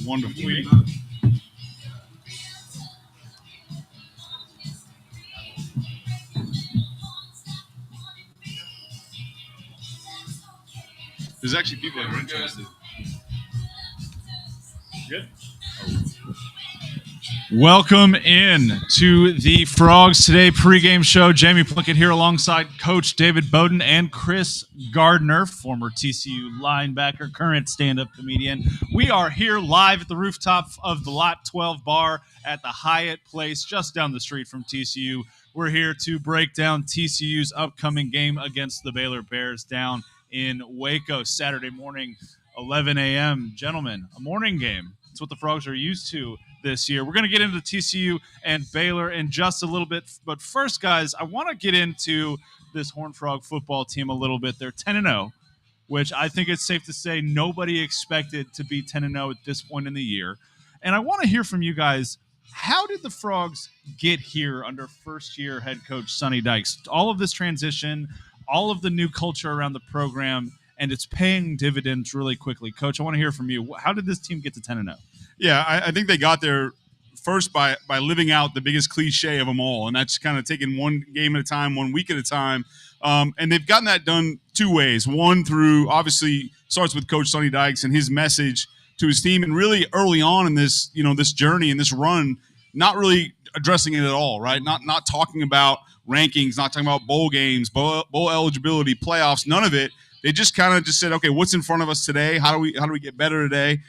Wonderful. There's actually people that are interested. Good. Welcome in to the Frogs Today pregame show. Jamie Plunkett here alongside Coach David Bowden and Chris Gardner, former TCU linebacker, current stand-up comedian. We are here live at the rooftop of the Lot 12 bar at the Hyatt Place, just down the street from TCU. We're here to break down TCU's upcoming game against the Baylor Bears down in Waco Saturday morning, 11 a.m. Gentlemen, a morning game. It's what the Frogs are used to this year. We're going to get into TCU and Baylor in just a little bit. But first, guys, I want to get into this Horned Frog football team a little bit. They're 10-0, which I think it's safe to say nobody expected to be 10-0 at this point in the year. And I want to hear from you guys, how did the Frogs get here under first-year head coach Sonny Dykes? All of this transition, all of the new culture around the program, and it's paying dividends really quickly. Coach, I want to hear from you. How did this team get to 10-0? Yeah, I think they got there first by living out the biggest cliche of them all, and that's kind of taking one game at a time, 1 week at a time. And they've gotten that done two ways. One, through obviously starts with Coach Sonny Dykes and his message to his team, and really early on in this, this journey and this run, not really addressing it at all, right? Not talking about rankings, not talking about bowl games, bowl eligibility, playoffs, none of it. They just kind of just said, okay, what's in front of us today? How do we get better today?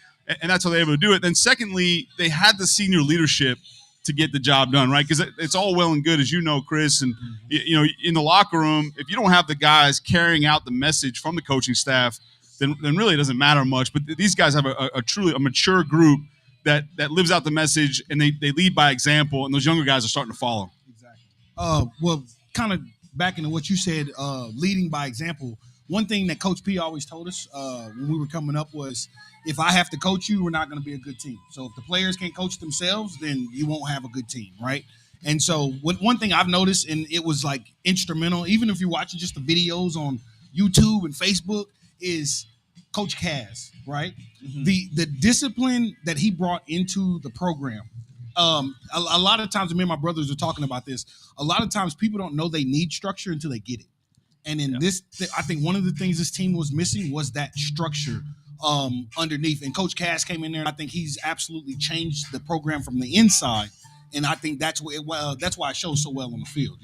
And that's how they're able to do it. Then secondly, they had the senior leadership to get the job done, right? Because it's all well and good, as you know, Chris, and in the locker room, if you don't have the guys carrying out the message from the coaching staff, then really it doesn't matter much. But these guys have a truly mature group that lives out the message, and they lead by example, and those younger guys are starting to follow. Exactly. Well, kind of back into what you said, leading by example. One thing that Coach P always told us when we were coming up was, if I have to coach you, we're not going to be a good team. So if the players can't coach themselves, then you won't have a good team, right? And so one thing I've noticed, and it was like instrumental, even if you're watching just the videos on YouTube and Facebook, is Coach Kaz, right? Mm-hmm. The discipline that he brought into the program. A lot of times, me and my brothers are talking about this. A lot of times people don't know they need structure until they get it. And in this, I think one of the things this team was missing was that structure underneath. And Coach Cass came in there, and I think he's absolutely changed the program from the inside. And I think that's why it shows so well on the field,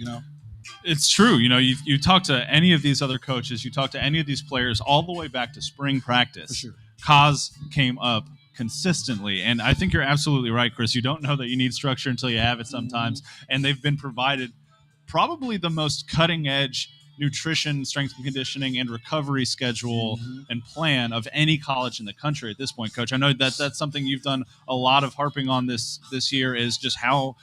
It's true. You talk to any of these other coaches, you talk to any of these players all the way back to spring practice. For sure. Kaz came up consistently. And I think you're absolutely right, Chris. You don't know that you need structure until you have it sometimes. Mm-hmm. And they've been provided probably the most cutting edge nutrition, strength and conditioning, and recovery schedule and plan of any college in the country at this point, Coach. I know that's something you've done a lot of harping on this year, is just how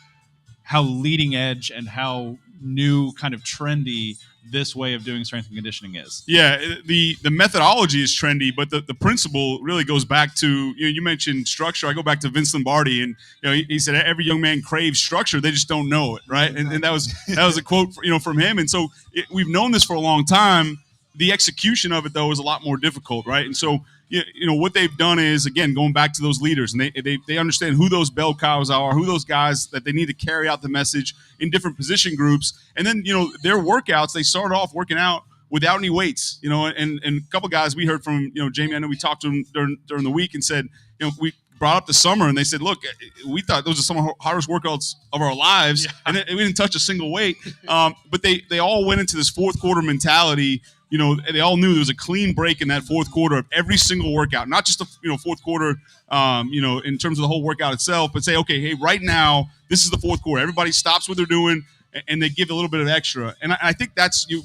leading edge and how new, kind of trendy this way of doing strength and conditioning is. Yeah, the methodology is trendy, but the principle really goes back to, you mentioned structure. I go back to Vince Lombardi, and he said every young man craves structure, they just don't know it, right? And that was a quote from him. And so we've known this for a long time. The execution of it, though, is a lot more difficult, right? And so what they've done is, again, going back to those leaders, and they understand who those bell cows are, who those guys that they need to carry out the message in different position groups. And then, their workouts, they started off working out without any weights, and a couple guys we heard from, Jamie, I know we talked to him during the week and said, we brought up the summer, and they said, look, we thought those are some of the hardest workouts of our lives, and we didn't touch a single weight. But they all went into this fourth quarter mentality. They all knew there was a clean break in that fourth quarter of every single workout, not just the fourth quarter, in terms of the whole workout itself, but say, okay, hey, right now, this is the fourth quarter. Everybody stops what they're doing, and they give a little bit of extra. And I think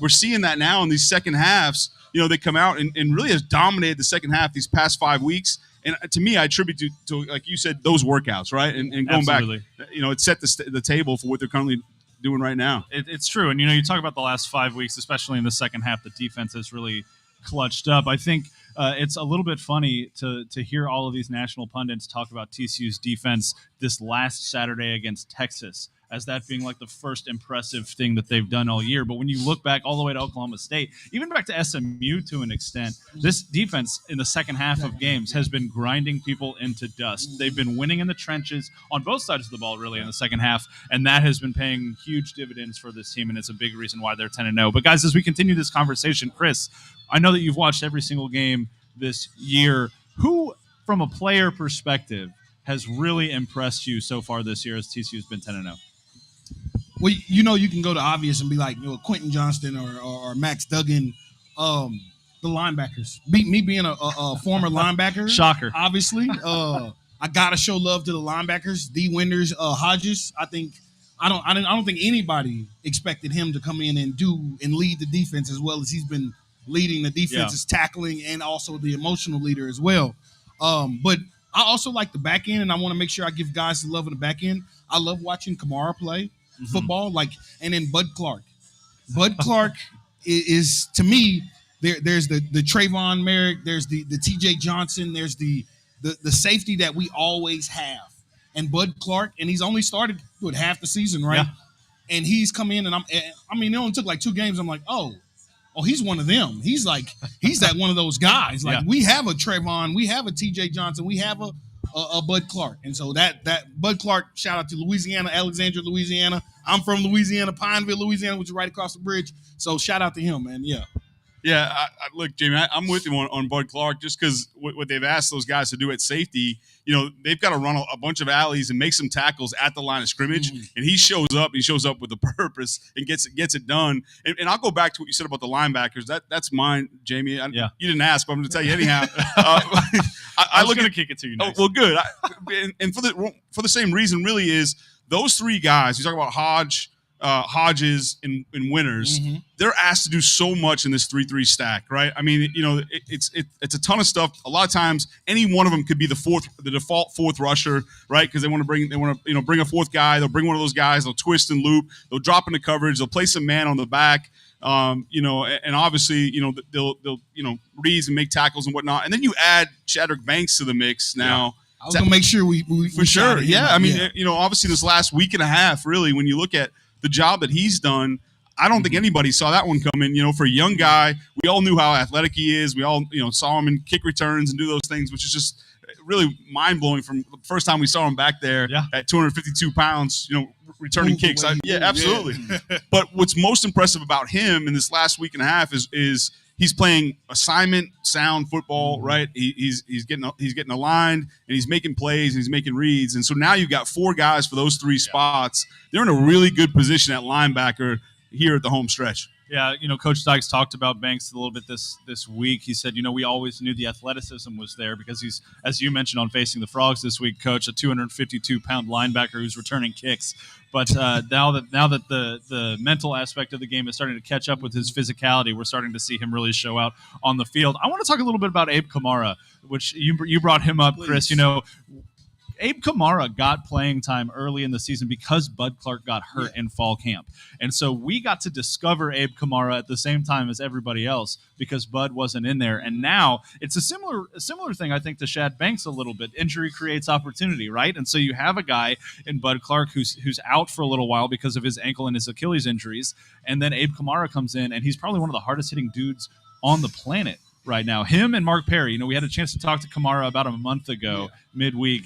we're seeing that now in these second halves. They come out and really has dominated the second half these past 5 weeks. And to me, I attribute to like you said, those workouts, right? And going Absolutely. Back, it set the table for what they're currently doing right now. It's true. And, you talk about the last 5 weeks, especially in the second half, the defense has really clutched up. I think it's a little bit funny to hear all of these national pundits talk about TCU's defense this last Saturday against Texas as that being like the first impressive thing that they've done all year. But when you look back all the way to Oklahoma State, even back to SMU to an extent, this defense in the second half of games has been grinding people into dust. They've been winning in the trenches on both sides of the ball, really, in the second half, and that has been paying huge dividends for this team, and it's a big reason why they're 10-0. But guys, as we continue this conversation, Chris, I know that you've watched every single game this year. Who, from a player perspective, has really impressed you so far this year as TCU's been 10-0? Well, you can go to obvious and be like, Quentin Johnston or Max Duggan, the linebackers. Me being a former linebacker, Shocker. Obviously, I gotta show love to the linebackers. D. Winters, Hodges. I don't think anybody expected him to come in and lead the defense as well as he's been leading the defense's tackling and also the emotional leader as well. But I also like the back end, and I want to make sure I give guys the love in the back end. I love watching Kamara play football, and then Bud Clark. Bud Clark is to me. There's the Trayvon Merrick. There's the T.J. Johnson. There's the safety that we always have, and Bud Clark. And he's only started with half the season, right? Yeah. And he's come in, and it only took like 2 games. I'm like, oh, he's one of them. He's that one of those guys. We have a Trayvon, we have a T.J. Johnson, we have a Bud Clark. And so that Bud Clark, shout out to Louisiana, Alexandria, Louisiana. I'm from Louisiana, Pineville, Louisiana, which is right across the bridge. So shout out to him, man. Yeah. Yeah, look, Jamie, I'm with you on Bud Clark just because what they've asked those guys to do at safety, they've got to run a bunch of alleys and make some tackles at the line of scrimmage, and he shows up with a purpose and gets it done. And I'll go back to what you said about the linebackers. That's mine, Jamie. You didn't ask, but I'm going to tell you anyhow. I was going to kick it to you next. Oh, well, good. And for the same reason, really, is those 3 guys. You talk about Hodges and Winters, they're asked to do so much in this 3-3 stack, right? I mean, it's a ton of stuff. A lot of times, any one of them could be the default fourth rusher, right? Because they want to bring a 4th guy. They'll bring one of those guys. They'll twist and loop. They'll drop into coverage. They'll place a man on the back. And obviously, they'll reads and make tackles and whatnot. And then you add Shadrack Banks to the mix now. I was gonna make sure we for sure. Yeah, I mean, obviously this last week and a half, really, when you look at the job that he's done, I don't think anybody saw that one coming. For a young guy, we all knew how athletic he is. We all, saw him in kick returns and do those things, which is just really mind-blowing from the first time we saw him back there at 252 pounds, returning kicks. Absolutely. But what's most impressive about him in this last week and a half is he's playing assignment sound football, right? He's getting aligned, and he's making plays, and he's making reads. And so now you've got 4 guys for those 3 spots. They're in a really good position at linebacker here at the home stretch. Yeah, Coach Dykes talked about Banks a little bit this week. He said, we always knew the athleticism was there because he's, as you mentioned on Facing the Frogs this week, Coach, a 252-pound linebacker who's returning kicks. But now that the mental aspect of the game is starting to catch up with his physicality, we're starting to see him really show out on the field. I want to talk a little bit about Abe Kamara, which you brought him up, Chris. Abe Kamara got playing time early in the season because Bud Clark got hurt in fall camp. And so we got to discover Abe Kamara at the same time as everybody else because Bud wasn't in there. And now it's a similar thing, I think, to Shad Banks a little bit. Injury creates opportunity, right? And so you have a guy in Bud Clark who's out for a little while because of his ankle and his Achilles injuries. And then Abe Kamara comes in, and he's probably one of the hardest hitting dudes on the planet right now. Him and Mark Perry. We had a chance to talk to Kamara about a month ago, midweek.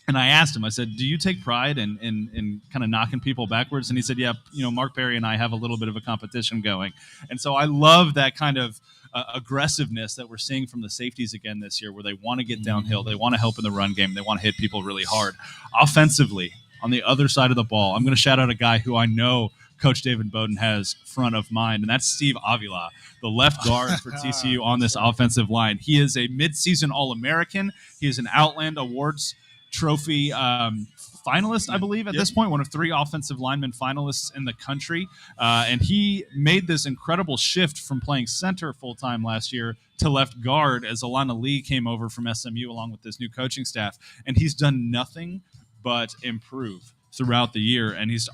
And I asked him, I said, do you take pride in kind of knocking people backwards? And he said, yeah, Mark Perry and I have a little bit of a competition going. And so I love that kind of aggressiveness that we're seeing from the safeties again this year, where they want to get downhill. They want to help in the run game. They want to hit people really hard. Offensively, on the other side of the ball, I'm going to shout out a guy who I know Coach David Bowden has front of mind, and that's Steve Avila, the left guard for TCU on this offensive line. He is a midseason All-American. He is an Outland Awards Trophy finalist, I believe, at this point, one of 3 offensive lineman finalists in the country. And he made this incredible shift from playing center full-time last year to left guard as Alana Lee came over from SMU along with this new coaching staff. And he's done nothing but improve throughout the year. And he's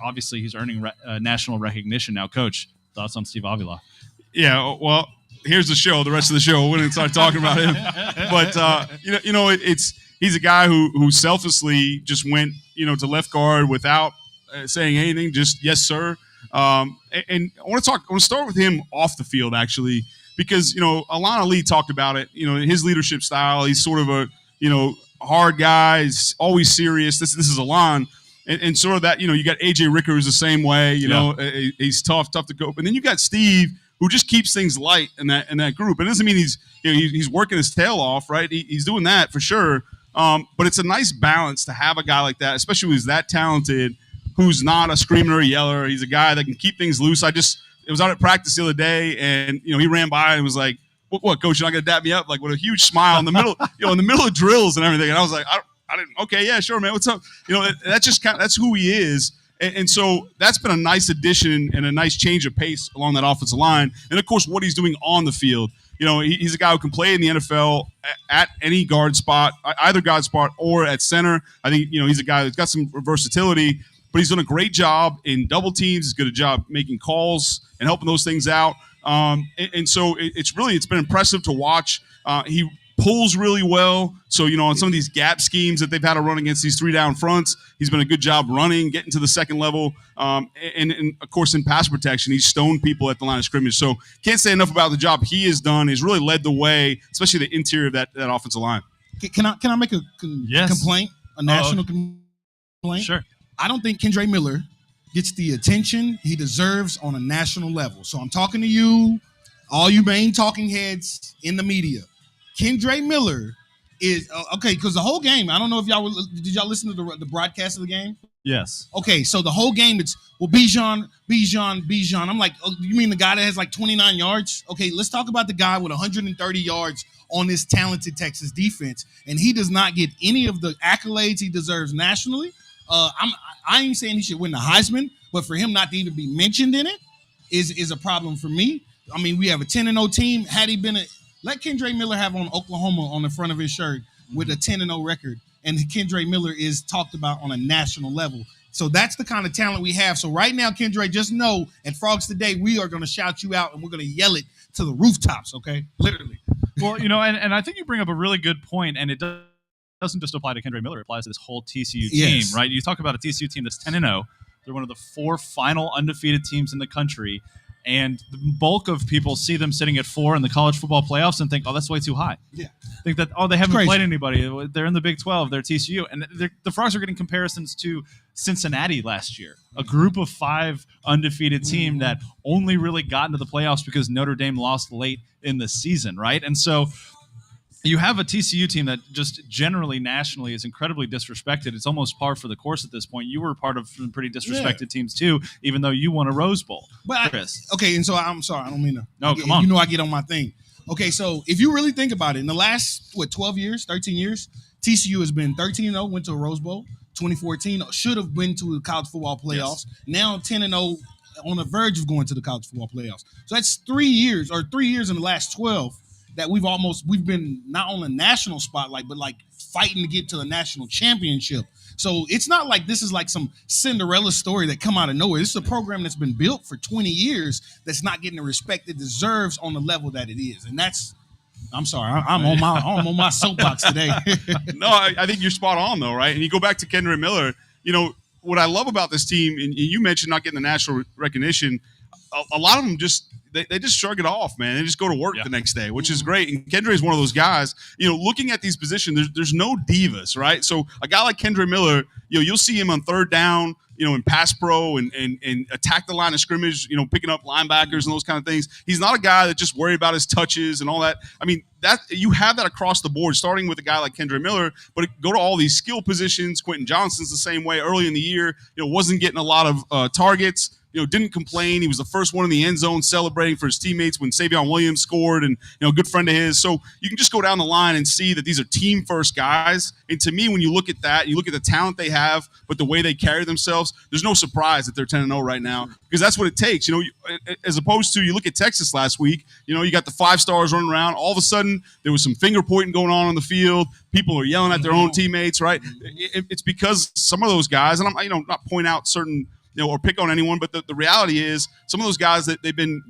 earning national recognition now. Coach, thoughts on Steve Avila? Yeah, well, here's the show. The rest of the show, we're going to start talking about him. But, he's a guy who selflessly just went, to left guard without saying anything, just yes, sir. And I want to start with him off the field, actually, because, Alon Ali talked about it, his leadership style. He's sort of a, hard guy. He's always serious. This is Alon. And sort of that, you got AJ Ricker who's the same way, he's tough to cope. And then you got Steve, who just keeps things light in that group. And it doesn't mean he's working his tail off, right? He's doing that for sure. But it's a nice balance to have a guy like that, especially who's that talented, who's not a screamer or a yeller. He's a guy that can keep things loose. It was out at practice the other day, and he ran by and was like, "What, coach? You're not gonna dap me up?" Like with a huge smile in the middle, in the middle of drills and everything. And I was like, I didn't. Okay, yeah, sure, man. What's up? That's who he is. And so that's been a nice addition and a nice change of pace along that offensive line. And of course, what he's doing on the field. He's a guy who can play in the NFL at any guard spot, either guard spot or at center. I think, he's a guy that's got some versatility, but he's done a great job in double teams. He's got a job making calls and helping those things out. And so it's been impressive to watch. He pulls really well. So, on some of these gap schemes that they've had to run against these 3-down fronts, he's been a good job running, getting to the second level. And of course, in pass protection, he's stoned people at the line of scrimmage. So can't say enough about the job he has done. He's really led the way, especially the interior of that offensive line. Can I make a complaint, a national complaint? Sure. I don't think Kendre Miller gets the attention he deserves on a national level. So I'm talking to you, all you main talking heads in the media. Kendre Miller is okay, because the whole game, I don't know if did y'all listen to the broadcast of the game? Yes. Okay, so the whole game, it's, Bijan. I'm like, oh, you mean the guy that has like 29 yards? Okay, let's talk about the guy with 130 yards on this talented Texas defense, and he does not get any of the accolades he deserves nationally. I ain't saying he should win the Heisman, but for him not to even be mentioned in it is a problem for me. I mean, we have a 10-0 team. Had he been let Kendre Miller have on Oklahoma on the front of his shirt with a 10-0 record, and Kendre Miller is talked about on a national level. So that's the kind of talent we have. So right now, Kendre, just know at Frogs Today, we are going to shout you out and we're going to yell it to the rooftops, okay? Literally. Well, and I think you bring up a really good point, and it doesn't just apply to Kendre Miller. It applies to this whole TCU team, right? You talk about a TCU team that's 10-0. They're one of the 4 final undefeated teams in the country. And the bulk of people see them sitting at 4 in the college football playoffs and think, oh, that's way too high. Yeah. Think that, they haven't played anybody. They're in the Big 12. They're TCU. And the Frogs are getting comparisons to Cincinnati last year, a group of 5 undefeated team that only really got into the playoffs because Notre Dame lost late in the season, right? And so you have a TCU team that just generally nationally is incredibly disrespected. It's almost par for the course at this point. You were part of some pretty disrespected teams too, even though you won a Rose Bowl. But Chris. And so I'm sorry, I don't mean to. No, come on. I get on my thing. Okay, so if you really think about it, in the last 13 years, TCU has been 13-0, went to a Rose Bowl. 2014 should have been to the college football playoffs. Yes. Now 10-0, on the verge of going to the college football playoffs. So that's 3 years in the last 12. That we've been not on a national spotlight, but like fighting to get to the national championship. So it's not like this is like some Cinderella story that come out of nowhere. This is a program that's been built for 20 years that's not getting the respect it deserves on the level that it is. And I'm sorry, I'm on my soapbox today. No, I think you're spot on though, right? And you go back to Kendre Miller, what I love about this team, and you mentioned not getting the national recognition, a lot of them just they just shrug it off, man. They just go to work the next day, which is great. And Kendre is one of those guys, looking at these positions, there's no divas, right? So a guy like Kendre Miller, you'll see him on 3rd down, in pass pro and attack the line of scrimmage, picking up linebackers and those kind of things. He's not a guy that just worried about his touches and all that. I mean, that you have that across the board, starting with a guy like Kendre Miller, but go to all these skill positions. Quentin Johnston's the same way. Early in the year, wasn't getting a lot of targets. Didn't complain. He was the first one in the end zone celebrating for his teammates when Savion Williams scored, and a good friend of his. So you can just go down the line and see that these are team first guys. And to me, when you look at that, you look at the talent they have, but the way they carry themselves, there's no surprise that they're 10-0 right now, because that's what it takes. As opposed to, you look at Texas last week, you got the 5 stars running around. All of a sudden, there was some finger pointing going on the field. People are yelling at their own teammates, right? It's because some of those guys, and I'm not point out certain, or pick on anyone, but the reality is some of those guys that they've been,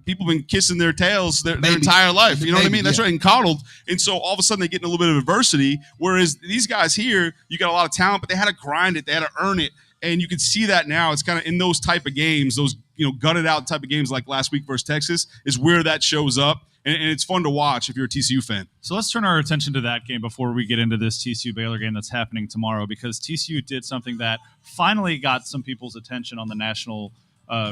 people have been kissing their tails their entire life. You know what I mean? That's right, and coddled. And so all of a sudden they get in a little bit of adversity, whereas these guys here, you got a lot of talent, but they had to grind it. They had to earn it. And you can see that now. It's kind of in those type of games, those gutted out type of games like last week versus Texas is where that shows up. And it's fun to watch if you're a TCU fan. So let's turn our attention to that game before we get into this TCU-Baylor game that's happening tomorrow, because TCU did something that finally got some people's attention on the national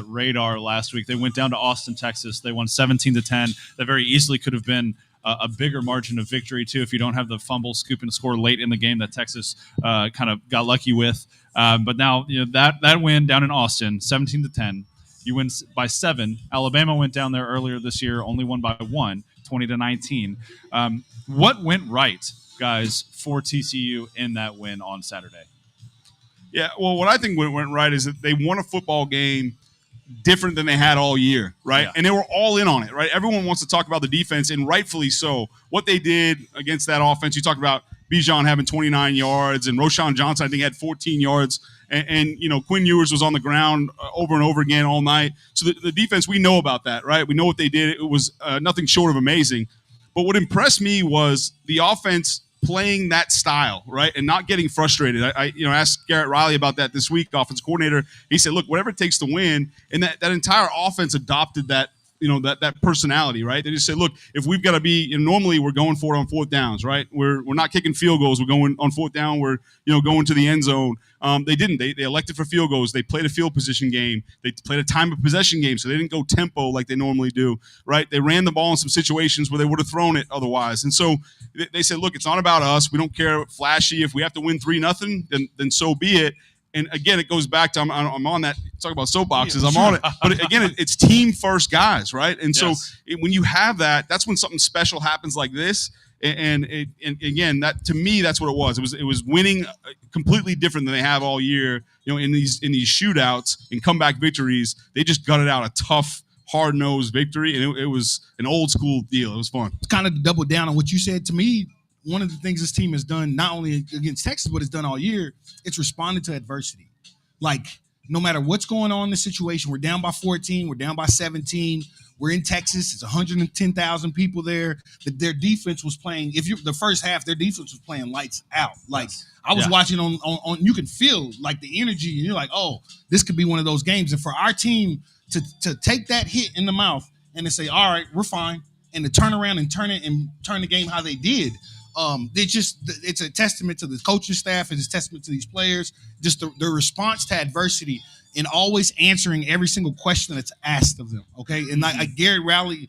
radar last week. They went down to Austin, Texas. They won 17-10. That very easily could have been a bigger margin of victory, too, if you don't have the fumble, scoop, and score late in the game that Texas kind of got lucky with. But now that win down in Austin, 17-10. You win by 7. Alabama went down there earlier this year, only won by 1, 20-19. What went right, guys, for TCU in that win on Saturday? Yeah, well, what I think went right is that they won a football game different than they had all year, right? Yeah. And they were all in on it, right? Everyone wants to talk about the defense, and rightfully so. What they did against that offense, you talked about Bijan having 29 yards, and Roschon Johnson, I think, had 14 yards. And Quinn Ewers was on the ground over and over again all night. So the defense, we know about that, right? We know what they did. It was nothing short of amazing. But what impressed me was the offense playing that style, right, and not getting frustrated. I asked Garrett Riley about that this week, offense coordinator. He said, look, whatever it takes to win, and that entire offense adopted that, that personality, right? They just said, look, if we've got to be, normally we're going for it on fourth downs, right? We're not kicking field goals. We're going on fourth down. We're, going to the end zone. They didn't. They elected for field goals. They played a field position game. They played a time of possession game, so they didn't go tempo like they normally do, right? They ran the ball in some situations where they would have thrown it otherwise. And so they said, look, it's not about us. We don't care flashy. If we have to win 3-0, then so be it. And again, it goes back to I'm on that. Talk about soapboxes. I'm on it. But again, it's team first guys, right? And so when you have that, that's when something special happens like this. And again, that to me, that's what it was. It was winning completely different than they have all year. In these shootouts and comeback victories, they just gutted out a tough, hard-nosed victory, and it was an old school deal. It was fun. It's kind of to double down on what you said. To me, one of the things this team has done, not only against Texas, but it's done all year, it's responded to adversity. Like, no matter what's going on in the situation, we're down by 14, we're down by 17, we're in Texas, it's 110,000 people there. Their defense was playing, the first half, their defense was playing lights out. Like, I was watching on you can feel, like, the energy, and you're like, oh, this could be one of those games. And for our team to take that hit in the mouth and to say, all right, we're fine, and to turn around and turn the game how they did, it's a testament to the coaching staff, and it's a testament to these players, just the response to adversity and always answering every single question that's asked of them. Okay. And like Garrett Riley,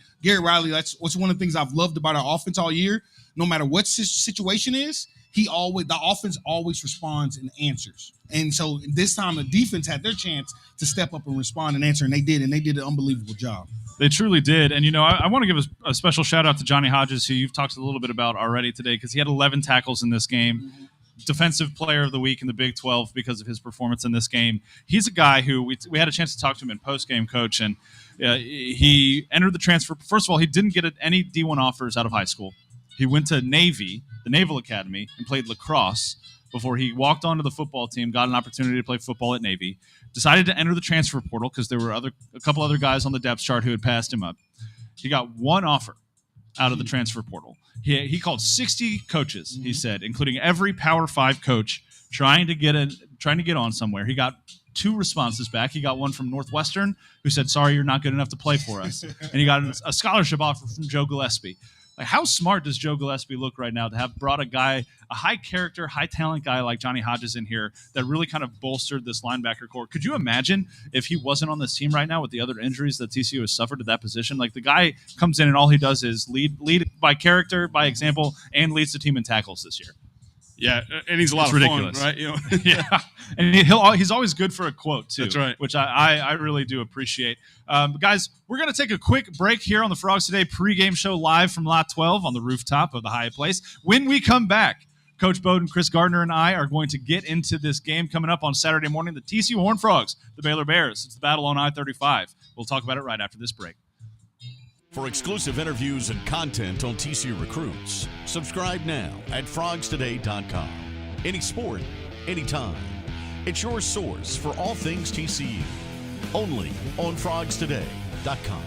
that's what's one of the things I've loved about our offense all year. No matter what situation is, the offense always responds and answers. And so this time the defense had their chance to step up and respond and answer, and they did an unbelievable job. They truly did. And, I want to give a special shout-out to Johnny Hodges, who you've talked a little bit about already today, because he had 11 tackles in this game. Mm-hmm. Defensive player of the week in the Big 12 because of his performance in this game. He's a guy who we had a chance to talk to him in post-game, Coach, and he entered the transfer. First of all, he didn't get any D1 offers out of high school. He went to Navy, the Naval Academy, and played lacrosse before he walked onto the football team, got an opportunity to play football at Navy, decided to enter the transfer portal because there were a couple other guys on the depth chart who had passed him up. He got one offer out of the transfer portal. He called 60 coaches, he said, including every Power 5 coach trying to get on somewhere. He got 2 responses back. He got one from Northwestern, who said, sorry, you're not good enough to play for us. And he got a scholarship offer from Joe Gillespie. Like, how smart does Joe Gillespie look right now to have brought a high character, high talent guy like Johnny Hodges in here that really kind of bolstered this linebacker core? Could you imagine if he wasn't on this team right now with the other injuries that TCU has suffered at that position? Like, the guy comes in and all he does is lead by character, by example, and leads the team in tackles this year. Yeah, and he's a lot of ridiculous. Fun, right? Yeah, and he's always good for a quote too. That's right, which I really do appreciate. Guys, we're gonna take a quick break here on the Frogs Today pregame show live from Lot 12 on the rooftop of the Hyatt Place. When we come back, Coach Bowden, Chris Gardner, and I are going to get into this game coming up on Saturday morning. The TCU Horned Frogs, the Baylor Bears. It's the battle on I-35. We'll talk about it right after this break. For exclusive interviews and content on TCU recruits, subscribe now at frogstoday.com. Any sport, anytime. It's your source for all things TCU. Only on frogstoday.com.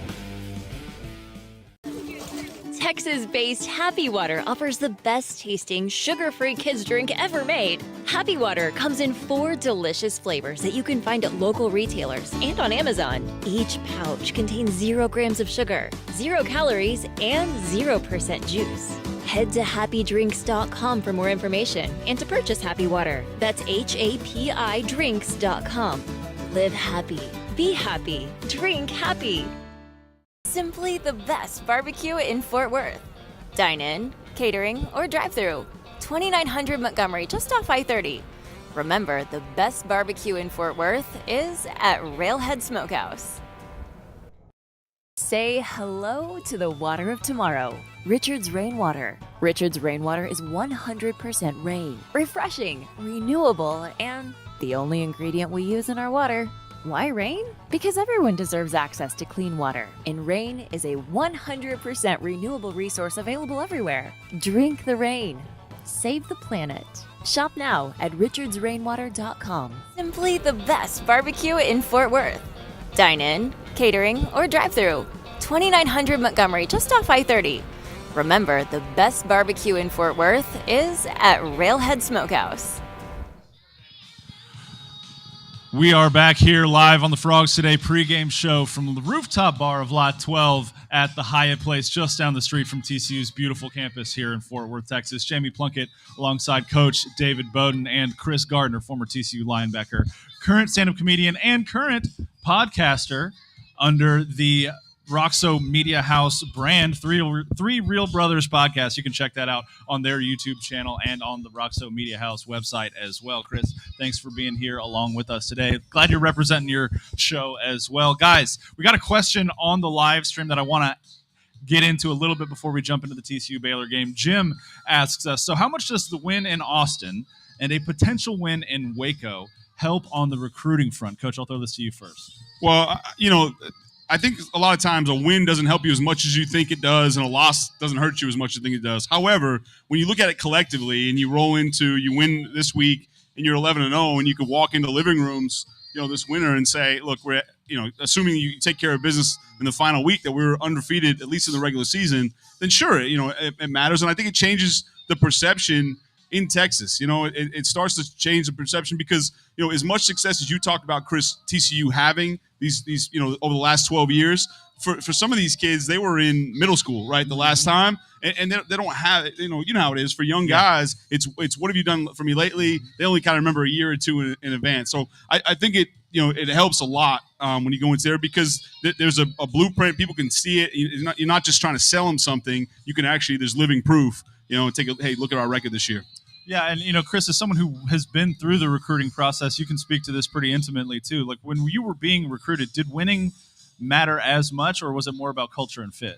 Texas-based Happy Water offers the best-tasting, sugar-free kids drink ever made. Happy Water comes in 4 delicious flavors that you can find at local retailers and on Amazon. Each pouch contains 0 grams of sugar, 0 calories, and 0% juice. Head to happydrinks.com for more information and to purchase Happy Water. That's HAPI Live happy, be happy, drink happy. Simply the best barbecue in Fort Worth. Dine in, catering, or drive-through. 2900 Montgomery, just off I-30. Remember, the best barbecue in Fort Worth is at Railhead Smokehouse. Say hello to the water of tomorrow. Richard's Rainwater. Richard's Rainwater is 100% rain, refreshing, renewable, and the only ingredient we use in our water. Why rain? Because everyone deserves access to clean water, and rain is a 100% renewable resource available everywhere. Drink the rain. Save the planet. Shop now at richardsrainwater.com. Simply the best barbecue in Fort Worth. Dine in, catering, or drive-through. 2900 Montgomery, just off I-30. Remember, the best barbecue in Fort Worth is at Railhead Smokehouse. We are back here live on the Frogs Today pregame show from the rooftop bar of Lot 12 at the Hyatt Place, just down the street from TCU's beautiful campus here in Fort Worth, Texas. Jamie Plunkett alongside Coach David Bowden and Chris Gardner, former TCU linebacker, current stand-up comedian and current podcaster under the Roxo Media House brand, Three Real Brothers podcast. You can check that out on their YouTube channel and on the Roxo Media House website as well. Chris, thanks for being here along with us today. Glad you're representing your show as well. Guys, we got a question on the live stream that I want to get into a little bit before we jump into the TCU Baylor game. Jim asks us, so how much does the win in Austin and a potential win in Waco help on the recruiting front? Coach, I'll throw this to you first. Well, I think a lot of times a win doesn't help you as much as you think it does, and a loss doesn't hurt you as much as you think it does. However, when you look at it collectively and you win this week and you're 11-0, and you can walk into living rooms, this winter and say, look, we're, assuming you take care of business in the final week that we were undefeated, at least in the regular season, then sure, it matters. And I think it changes the perception in Texas. It starts to change the perception because, as much success as you talked about, Chris, TCU having these over the last 12 years, for some of these kids, they were in middle school, right, the last time, and they don't have it. You know how it is for young guys. It's what have you done for me lately? They only kind of remember a year or two in advance. So I think it helps a lot when you go into there because there's a blueprint. People can see it. You're not just trying to sell them something. You can actually, there's living proof. Hey, look at our record this year. Yeah, and Chris, as someone who has been through the recruiting process, you can speak to this pretty intimately too. Like when you were being recruited, did winning matter as much, or was it more about culture and fit?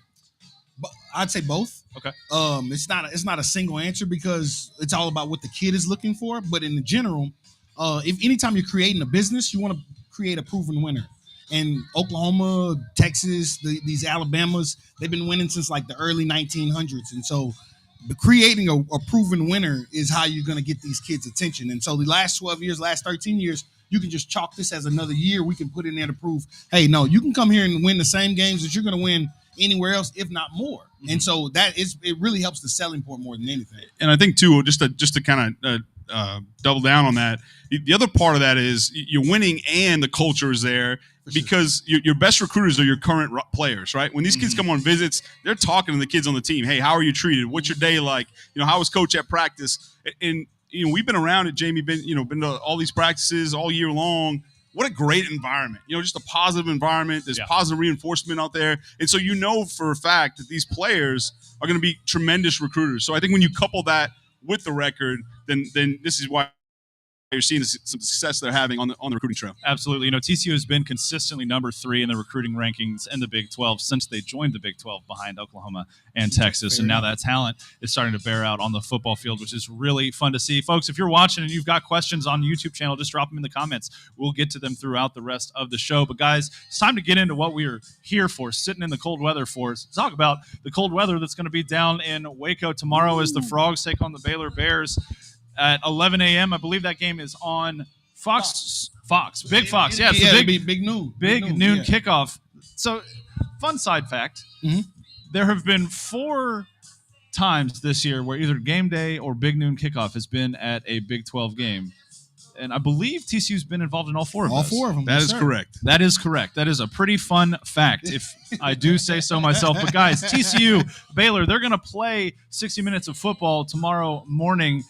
I'd say both. Okay. It's not a single answer because it's all about what the kid is looking for. But in the general, if anytime you're creating a business, you want to create a proven winner. And Oklahoma, Texas, these Alabamas, they've been winning since like the early 1900s, and so. Creating a proven winner is how you're going to get these kids' attention. And so the last 12 years, last 13 years, you can just chalk this as another year we can put in there to prove, hey, no, you can come here and win the same games that you're going to win anywhere else, if not more. Mm-hmm. And so it really helps the selling point more than anything. And I think, too, just to kind of double down on that, the other part of that is you're winning and the culture is there. Because your best recruiters are your current players, right? When these kids come on visits, they're talking to the kids on the team. Hey, how are you treated? What's your day like? How was coach at practice? And we've been around it, Jamie. Been to all these practices all year long. What a great environment! Just a positive environment. There's positive reinforcement out there, and so for a fact that these players are going to be tremendous recruiters. So I think when you couple that with the record, then this is why you're seeing some success they're having on the recruiting trail. Absolutely. TCU has been consistently number 3 in the recruiting rankings in the Big 12 since they joined the Big 12 behind Oklahoma and Texas. And now that talent is starting to bear out on the football field, which is really fun to see. Folks, if you're watching and you've got questions on the YouTube channel, just drop them in the comments. We'll get to them throughout the rest of the show. But guys, it's time to get into what we are here for, sitting in the cold weather for. Talk about the cold weather that's going to be down in Waco tomorrow as the Frogs take on the Baylor Bears. At 11 a.m., I believe that game is on Fox. Big Fox. Yeah, it's big noon. Big noon kickoff. So, fun side fact. Mm-hmm. There have been 4 times this year where either game day or big noon kickoff has been at a Big 12 game. And I believe TCU's been involved in all four of All those. 4 of them. That yes, is sir. correct. That is correct. That is a pretty fun fact, if I do say so myself. But guys, TCU, Baylor, they're going to play 60 minutes of football tomorrow morning.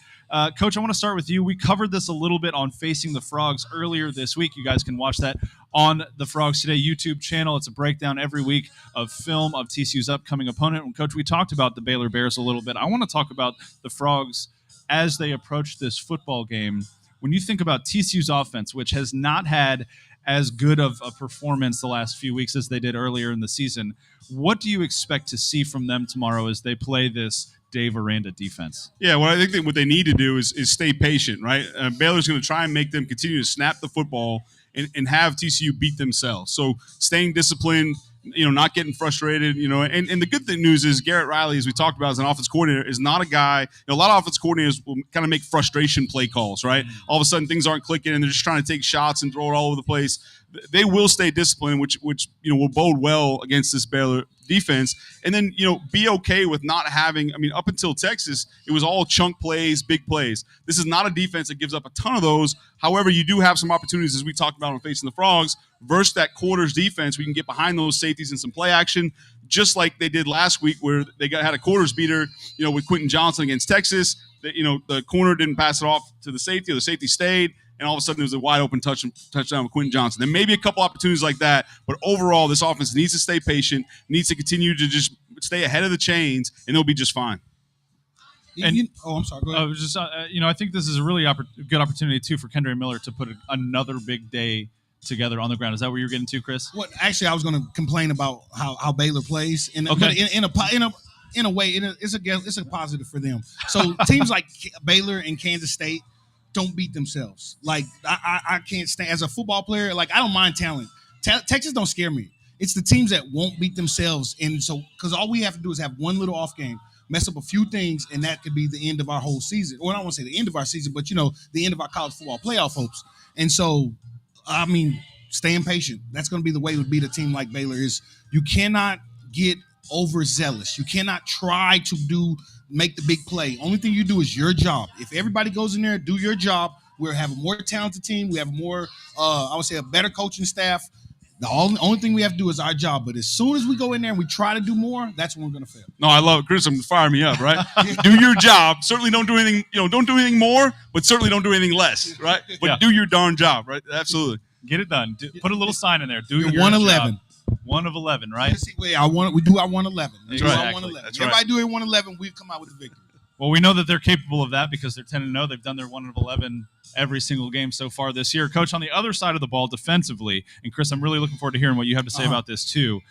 Coach, I want to start with you. We covered this a little bit on Facing the Frogs earlier this week. You guys can watch that on the Frogs Today YouTube channel. It's a breakdown every week of film of TCU's upcoming opponent. And Coach, we talked about the Baylor Bears a little bit. I want to talk about the Frogs as they approach this football game. When you think about TCU's offense, which has not had as good of a performance the last few weeks as they did earlier in the season, what do you expect to see from them tomorrow as they play this Dave Aranda defense? Yeah, well, I think that what they need to do is stay patient, right? Baylor's going to try and make them continue to snap the football and have TCU beat themselves. So staying disciplined, not getting frustrated, and the good news is Garrett Riley, as we talked about as an offense coordinator, is not a guy, a lot of offense coordinators will kind of make frustration play calls, right? All of a sudden things aren't clicking and they're just trying to take shots and throw it all over the place. They will stay disciplined, which will bode well against this Baylor defense. And then, be okay with not having, up until Texas, it was all chunk plays, big plays. This is not a defense that gives up a ton of those. However, you do have some opportunities, as we talked about on Facing the Frogs, versus that quarters defense. We can get behind those safeties and some play action, just like they did last week where they had a quarters beater, with Quentin Johnson against Texas. The corner didn't pass it off to the safety, or the safety stayed. And all of a sudden, there was a wide open touchdown with Quentin Johnson. There may be a couple opportunities like that, but overall, this offense needs to stay patient, needs to continue to just stay ahead of the chains, and they'll be just fine. And I'm sorry. Go ahead. I think this is a really good opportunity too for Kendra Miller to put another big day together on the ground. Is that what you're getting to, Chris? What actually, I was going to complain about how Baylor plays, but in a way, it's a positive for them. So teams like Baylor and Kansas State don't beat themselves. Like I can't stand as a football player. Like I don't mind talent. Texas don't scare me. It's the teams that won't beat themselves, and so because all we have to do is have one little off game, mess up a few things, and that could be the end of our whole season. Or I don't want to say the end of our season, but the end of our college football playoff hopes. And so, staying patient. That's going to be the way to beat a team like Baylor. Is you cannot get overzealous. You cannot try to make the big play. Only thing you do is your job. If everybody goes in there, do your job, we'll have a more talented team. We have more, I would say, a better coaching staff. The only thing we have to do is our job. But as soon as we go in there and we try to do more, that's when we're going to fail. No, I love it. Chris, fire me up, right? Do your job. Certainly don't do anything, don't do anything more, but certainly don't do anything less, right? But do your darn job, right? Absolutely. Get it done. Put a little sign in there. Do your 111. 1 of 11, right? We do our 111. That's right. That's Everybody do a 111. We come out with the victory. Well, we know that they're capable of that because they're 10-0. They've done their 1 of 11 every single game so far this year. Coach, on the other side of the ball defensively, and Chris, I'm really looking forward to hearing what you have to say about this too.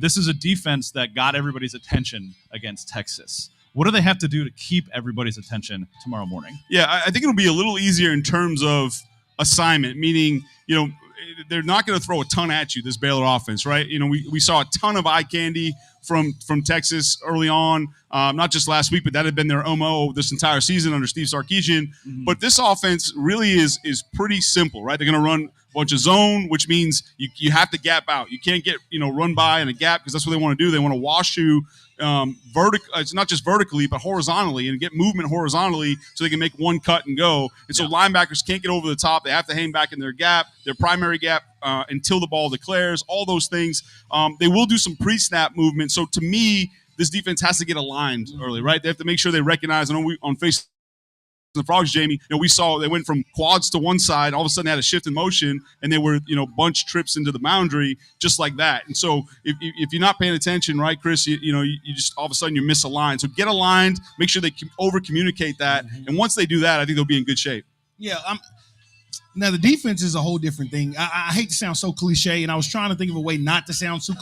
This is a defense that got everybody's attention against Texas. What do they have to do to keep everybody's attention tomorrow morning? Yeah, I think it'll be a little easier in terms of assignment, meaning, they're not going to throw a ton at you, this Baylor offense, right? We saw a ton of eye candy from Texas early on, not just last week, but that had been their MO this entire season under Steve Sarkisian. Mm-hmm. But this offense really is pretty simple, right? They're going to run a bunch of zone, which means you have to gap out. You can't get run by in a gap because that's what they want to do. They want to wash you it's not just vertically, but horizontally, and get movement horizontally so they can make one cut and go. And so linebackers can't get over the top. They have to hang back in their gap, their primary gap, until the ball declares, all those things. They will do some pre-snap movement. So to me, this defense has to get aligned early, right? They have to make sure they recognize, on Facebook, the Frogs, Jamie, we saw they went from quads to one side, all of a sudden they had a shift in motion, and they were, bunch trips into the boundary just like that. And so if you're not paying attention, right, Chris, you just all of a sudden you miss a line. So get aligned, make sure they over communicate that, and once they do that, I think they'll be in good shape. Yeah, now the defense is a whole different thing. I hate to sound so cliche, and I was trying to think of a way not to sound so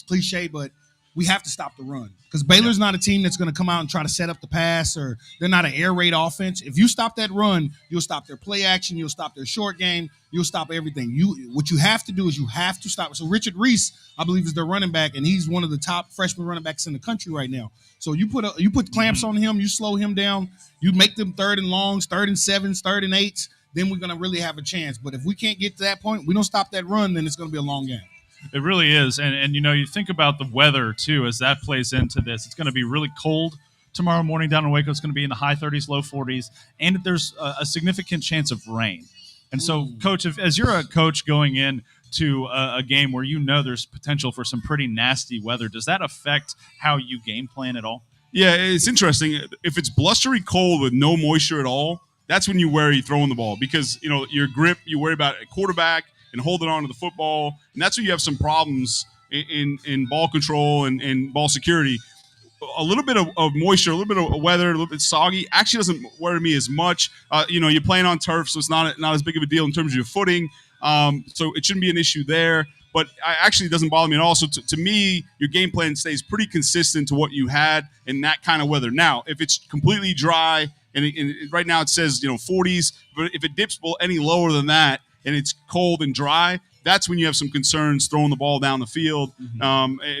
cliche, but we have to stop the run because Baylor's not a team that's going to come out and try to set up the pass, or they're not an air raid offense. If you stop that run, you'll stop their play action, you'll stop their short game, you'll stop everything. What you have to do is you have to stop. So Richard Reese, I believe, is their running back, and he's one of the top freshman running backs in the country right now. So you put clamps on him, you slow him down, you make them 3rd and longs, 3rd and 7s, 3rd and 8s, then we're going to really have a chance. But if we can't get to that point, we don't stop that run, then it's going to be a long game. It really is. And you think about the weather, too, as that plays into this. It's going to be really cold tomorrow morning down in Waco. It's going to be in the high 30s, low 40s, and there's a significant chance of rain. And so, Coach, as you're a coach going in to a game where you know there's potential for some pretty nasty weather, does that affect how you game plan at all? Yeah, it's interesting. If it's blustery cold with no moisture at all, that's when you worry throwing the ball because, your grip, you worry about a quarterback and holding on to the football, and that's when you have some problems in ball control and ball security. A little bit of moisture, a little bit of weather, a little bit soggy actually doesn't worry me as much. You're playing on turf, so it's not as big of a deal in terms of your footing. So it shouldn't be an issue there. But actually, it doesn't bother me at all. So to me, your game plan stays pretty consistent to what you had in that kind of weather. Now, if it's completely dry and right now it says 40s, but if it dips any lower than that and it's cold and dry, that's when you have some concerns throwing the ball down the field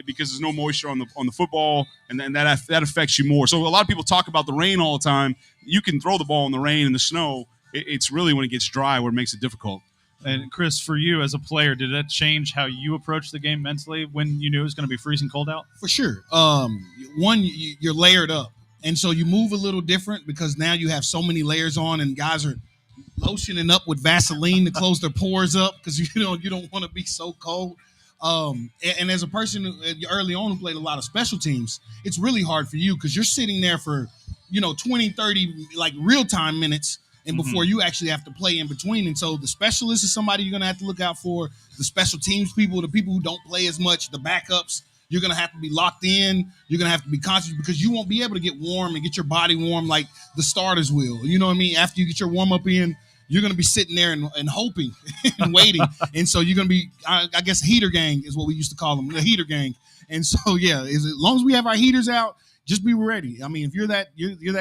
because there's no moisture on the football, and then that affects you more. So a lot of people talk about the rain all the time. You can throw the ball in the rain and the snow. It's really when it gets dry where it makes it difficult. And Chris, for you as a player, did that change how you approach the game mentally when you knew it was going to be freezing cold out? For sure. One, you're layered up, and so you move a little different because now you have so many layers on, and guys are lotioning up with Vaseline to close their pores up because you don't want to be so cold. And as a person who, early on who played a lot of special teams, it's really hard for you because you're sitting there for 20, 30 like real time minutes. And before you actually have to play in between. And so the specialist is somebody you're going to have to look out for. The special teams people, the people who don't play as much, the backups, you're going to have to be locked in. You're going to have to be conscious because you won't be able to get warm and get your body warm like the starters will. You know what I mean? After you get your warm up in, you're going to be sitting there and hoping and waiting. And so you're going to be, I guess, heater gang is what we used to call them, the heater gang. And so, yeah, as long as we have our heaters out, just be ready. I mean, if you're that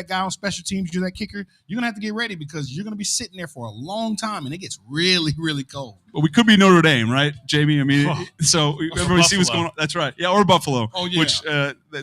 guy on special teams, you're that kicker, you're going to have to get ready because you're going to be sitting there for a long time, and it gets really, really cold. Well, we could be Notre Dame, right, Jamie? I mean, so everybody see what's going on. That's right. Yeah, or Buffalo. Oh, yeah. Which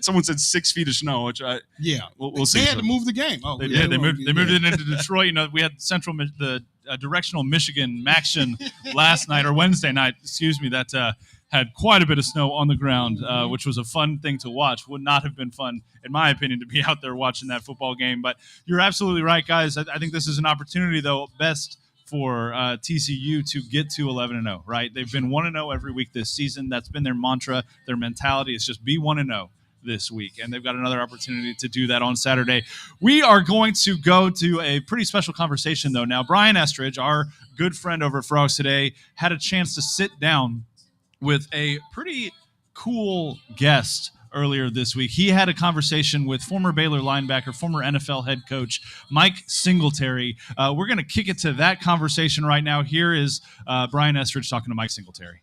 someone said 6 feet of snow, which we'll see. They had to move the game. They did. They moved it into Detroit. We had the directional Michigan Maction last night or Wednesday night, that had quite a bit of snow on the ground, which was a fun thing to watch. Would not have been fun, in my opinion, to be out there watching that football game. But you're absolutely right, guys. I think this is an opportunity, though, best for TCU to get to 11-0, right? They've been 1-0 every week this season. That's been their mantra. Their mentality is just be 1-0 this week, and they've got another opportunity to do that on Saturday. We are going to go to a pretty special conversation, though. Now, Brian Estridge, our good friend over at Frogs Today, had a chance to sit down with a pretty cool guest earlier this week. He had a conversation with former Baylor linebacker, former NFL head coach, Mike Singletary. We're going to kick it to that conversation right now. Here is Brian Estridge talking to Mike Singletary.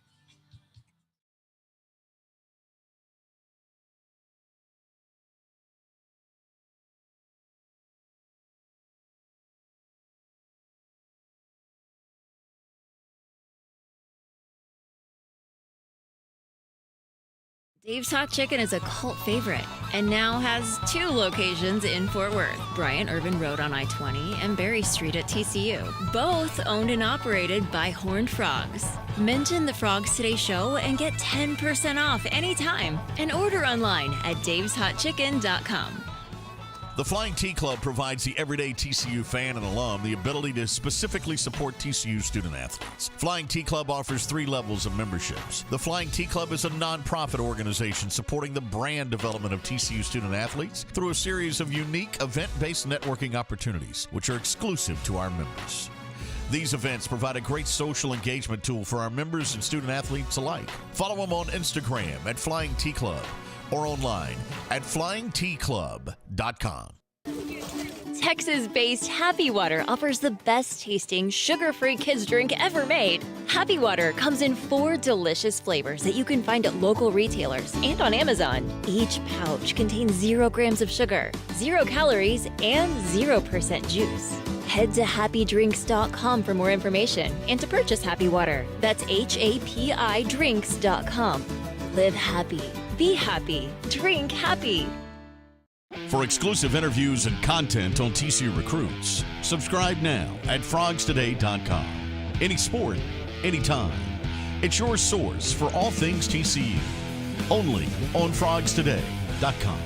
Dave's Hot Chicken is a cult favorite and now has 2 locations in Fort Worth, Bryant Irvin Road on I-20 and Berry Street at TCU, both owned and operated by Horned Frogs. Mention the Frogs Today show and get 10% off anytime and order online at daveshotchicken.com. The Flying T Club provides the everyday TCU fan and alum the ability to specifically support TCU student athletes. Flying T Club offers 3 levels of memberships. The Flying T Club is a nonprofit organization supporting the brand development of TCU student athletes through a series of unique event-based networking opportunities, which are exclusive to our members. These events provide a great social engagement tool for our members and student athletes alike. Follow them on Instagram at Flying T Club or online at flyingtclub.com. Texas-based Happy Water offers the best-tasting, sugar-free kids drink ever made. Happy Water comes in 4 delicious flavors that you can find at local retailers and on Amazon. Each pouch contains 0 grams of sugar, 0 calories, and 0% juice. Head to happydrinks.com for more information and to purchase Happy Water. That's HAPIDrinks.com. Live happy. Be happy. Drink happy. For exclusive interviews and content on TCU recruits, subscribe now at frogstoday.com. Any sport, anytime. It's your source for all things TCU. Only on frogstoday.com.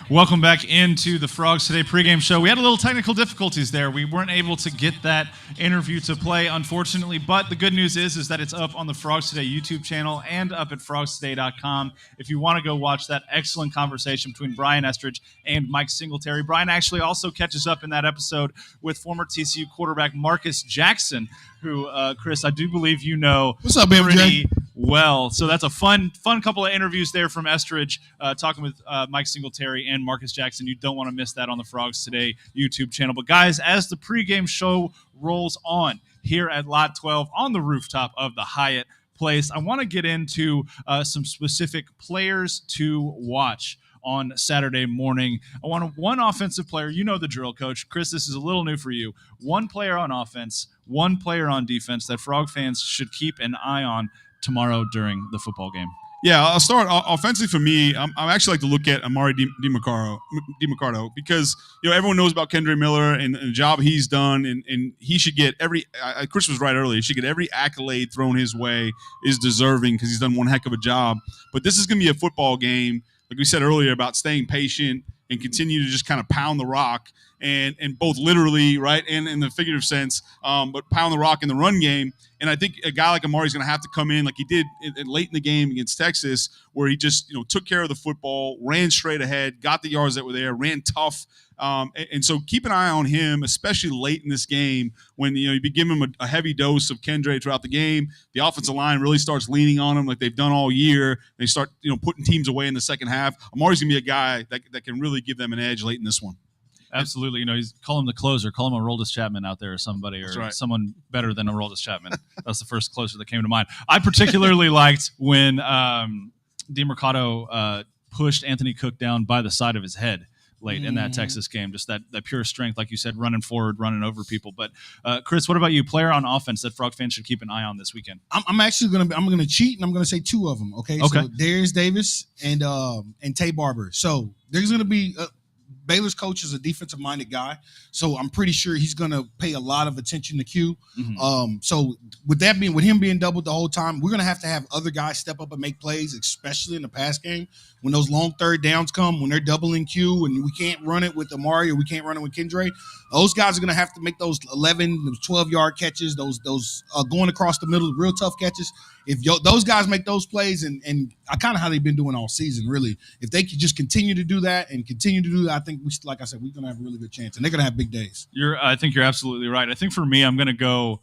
Welcome back into the Frogs Today pregame show. We had a little technical difficulties there. We weren't able to get that interview to play, unfortunately, but the good news is that it's up on the Frogs Today YouTube channel and up at frogstoday.com. If you want to go watch that excellent conversation between Brian Estridge and Mike Singletary. Brian actually also catches up in that episode with former TCU quarterback Marcus Jackson, who, Chris, I do believe you know. What's up, MJ? Pretty well. So that's a fun couple of interviews there from Estridge, talking with Mike Singletary and Marcus Jackson. You don't want to miss that on the Frogs Today YouTube channel. But guys, as the pregame show rolls on here at Lot 12 on the rooftop of the Hyatt Place, I want to get into some specific players to watch on Saturday morning. I want one offensive player. You know the drill, Coach. Chris, this is a little new for you. One player on offense, one player on defense that Frog fans should keep an eye on tomorrow during the football game. Yeah, I'll start offensively for me. I actually like to look at Amari DiMercado because everyone knows about Kendre Miller and the job he's done, and he should get every. Chris was right earlier. He should get every accolade thrown his way is deserving because he's done one heck of a job. But this is going to be a football game, like we said earlier, about staying patient and continue to just kind of pound the rock, and both literally, right, and in the figurative sense, but pound the rock in the run game. And I think a guy like Amari is going to have to come in like he did late in the game against Texas, where he just took care of the football, ran straight ahead, got the yards that were there, ran tough. And so keep an eye on him, especially late in this game when you give him a heavy dose of Kendre throughout the game. The offensive line really starts leaning on him like they've done all year. They start putting teams away in the second half. Amari's going to be a guy that can really give them an edge late in this one. Absolutely. He's call him the closer, call him a Aroldis Chapman out there or somebody, or right. Someone better than Aroldis Chapman. That's the first closer that came to mind. I particularly liked when DiMercado pushed Anthony Cook down by the side of his head late in that Texas game. Just that pure strength, like you said, running forward, running over people. But Chris, what about you? Player on offense that Frog fans should keep an eye on this weekend? I'm actually gonna cheat, and I'm gonna say two of them. Okay. So Darius Davis and Tay Barber. So there's gonna be. Baylor's coach is a defensive-minded guy, so I'm pretty sure he's going to pay a lot of attention to Q. So with him being doubled the whole time, we're going to have other guys step up and make plays, especially in the pass game. When those long third downs come, when they're doubling Q and we can't run it with Amari or we can't run it with Kendre, those guys are going to have to make those 11, 12-yard catches, those going across the middle, real tough catches. If those guys make those plays, and kind of how they've been doing all season, really, if they could just continue to do that, I think like I said, we're going to have a really good chance, and they're going to have big days. I think you're absolutely right. I think for me, I'm going to go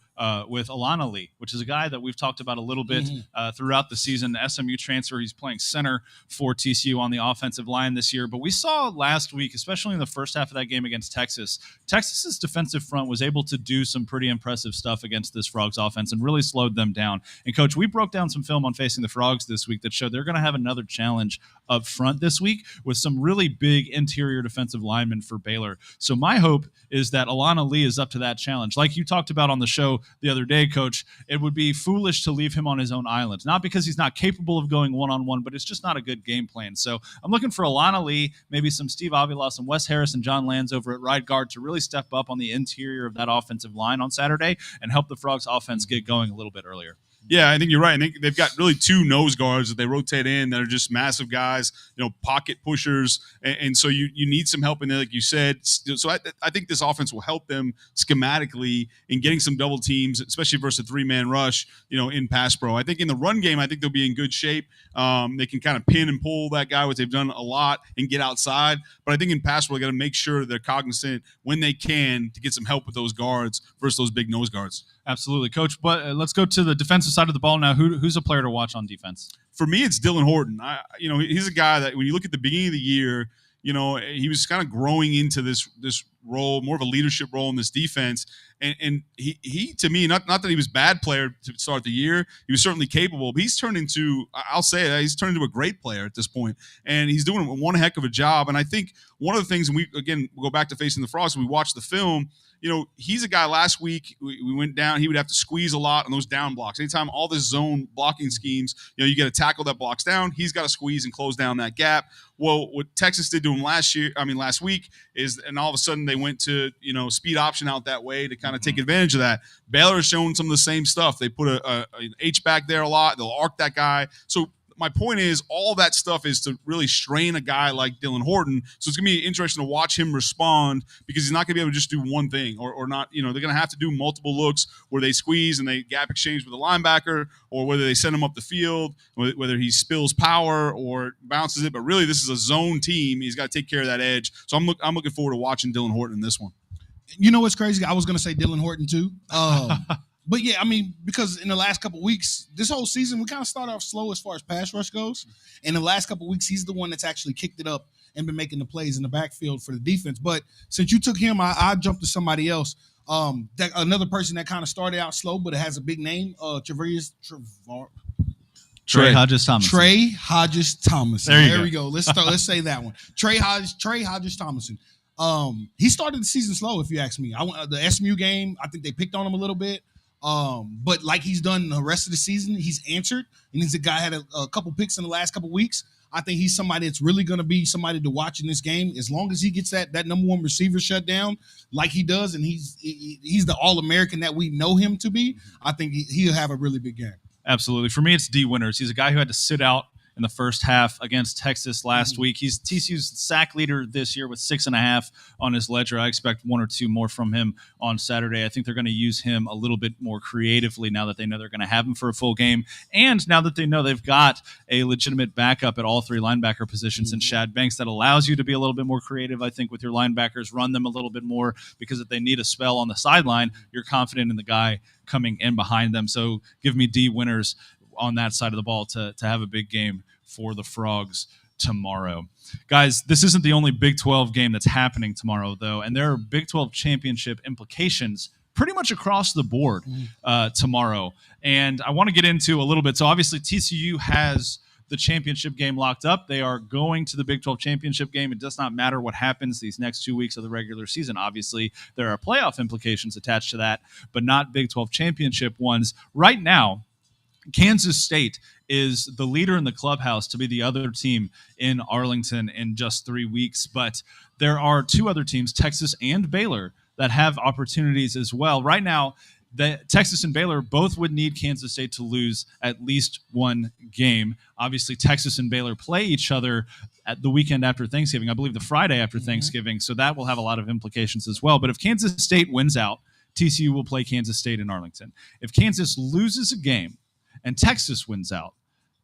with Alana Lee, which is a guy that we've talked about a little bit throughout the season. The SMU transfer, he's playing center for TCU on the offensive line this year. But we saw last week, especially in the first half of that game against Texas's defensive front was able to do some pretty impressive stuff against this Frogs offense and really slowed them down. And Coach, we broke down some film on Facing the Frogs this week that showed they're going to have another challenge up front this week with some really big interior defensive linemen for Baylor. So my hope is that Alana Lee is up to that challenge. Like you talked about on the show the other day, Coach, it would be foolish to leave him on his own island. Not because he's not capable of going one-on-one, but it's just not a good game plan. So I'm looking for Alana Lee, maybe some Steve Avila, some Wes Harris, and John Lands over at right guard to really step up on the interior of that offensive line on Saturday and help the Frogs offense get going a little bit earlier. Yeah, I think you're right. I think they've got really two nose guards that they rotate in that are just massive guys, pocket pushers. And so you need some help in there, like you said. So I think this offense will help them schematically in getting some double teams, especially versus a three-man rush, in pass pro. I think in the run game, I think they'll be in good shape. They can kind of pin and pull that guy, which they've done a lot, and get outside. But I think in pass pro, they got to make sure they're cognizant when they can to get some help with those guards versus those big nose guards. Absolutely, Coach. But let's go to the defensive side of the ball now. Who's a player to watch on defense? For me, it's Dylan Horton. He's a guy that when you look at the beginning of the year, he was kind of growing into this role, more of a leadership role in this defense. And he to me, not that he was a bad player to start the year, he was certainly capable, but he's turned into, I'll say it, he's turned into a great player at this point. And he's doing one heck of a job. And I think one of the things, and we'll go back to Facing the Frogs, we watched the film, he's a guy last week, we went down, he would have to squeeze a lot on those down blocks. Anytime all this zone blocking schemes, you get a tackle that blocks down, he's got to squeeze and close down that gap. Well, what Texas did to him last week is, and all of a sudden they went to, speed option out that way to kind of take advantage of that. Baylor has shown some of the same stuff. They put an H-back there a lot. They'll arc that guy. So my point is, all that stuff is to really strain a guy like Dylan Horton. So it's going to be interesting to watch him respond, because he's not going to be able to just do one thing or not. They're going to have to do multiple looks where they squeeze and they gap exchange with the linebacker, or whether they send him up the field, whether he spills power or bounces it. But really, this is a zone team. He's got to take care of that edge. So I'm looking forward to watching Dylan Horton in this one. You know what's crazy? I was going to say Dylan Horton too. But yeah, I mean, because in the last couple of weeks, this whole season, we kind of started off slow as far as pass rush goes. And the last couple of weeks, he's the one that's actually kicked it up and been making the plays in the backfield for the defense. But since you took him, I jumped to somebody else. Another person that kind of started out slow, but it has a big name, Trey Hodges Tomlinson. Trey Hodges Tomlinson. There we go. Let's say that one. Trey Hodges Tomlinson. He started the season slow, if you ask me. The SMU game, I think they picked on him a little bit. But like he's done the rest of the season, he's answered. And he's a guy had a couple picks in the last couple weeks. I think he's somebody that's really going to be somebody to watch in this game. As long as he gets that number one receiver shut down like he does, and he's the All-American that we know him to be, I think he'll have a really big game. Absolutely. For me, it's D. Winters. He's a guy who had to sit out in the first half against Texas last week. He's TCU's sack leader this year with 6.5 on his ledger. I expect 1 or 2 more from him on Saturday. I think they're going to use him a little bit more creatively now that they know they're going to have him for a full game, and now that they know they've got a legitimate backup at all 3 linebacker positions in Shad Banks. That allows you to be a little bit more creative, I think, with your linebackers, run them a little bit more, because if they need a spell on the sideline, you're confident in the guy coming in behind them. So give me D. Winters on that side of the ball to have a big game for the Frogs tomorrow. Guys, this isn't the only Big 12 game that's happening tomorrow, though, and there are Big 12 championship implications pretty much across the board tomorrow. And I want to get into a little bit. So obviously TCU has the championship game locked up. They are going to the Big 12 championship game. It does not matter what happens these next 2 weeks of the regular season. Obviously, there are playoff implications attached to that, but not Big 12 championship ones. Right now, Kansas State is the leader in the clubhouse to be the other team in Arlington in just 3 weeks. But there are 2 other teams, Texas and Baylor, that have opportunities as well. Right now, Texas and Baylor both would need Kansas State to lose at least 1 game. Obviously, Texas and Baylor play each other at the weekend after Thanksgiving, I believe the Friday after Thanksgiving. So that will have a lot of implications as well. But if Kansas State wins out, TCU will play Kansas State in Arlington. If Kansas loses a game and Texas wins out,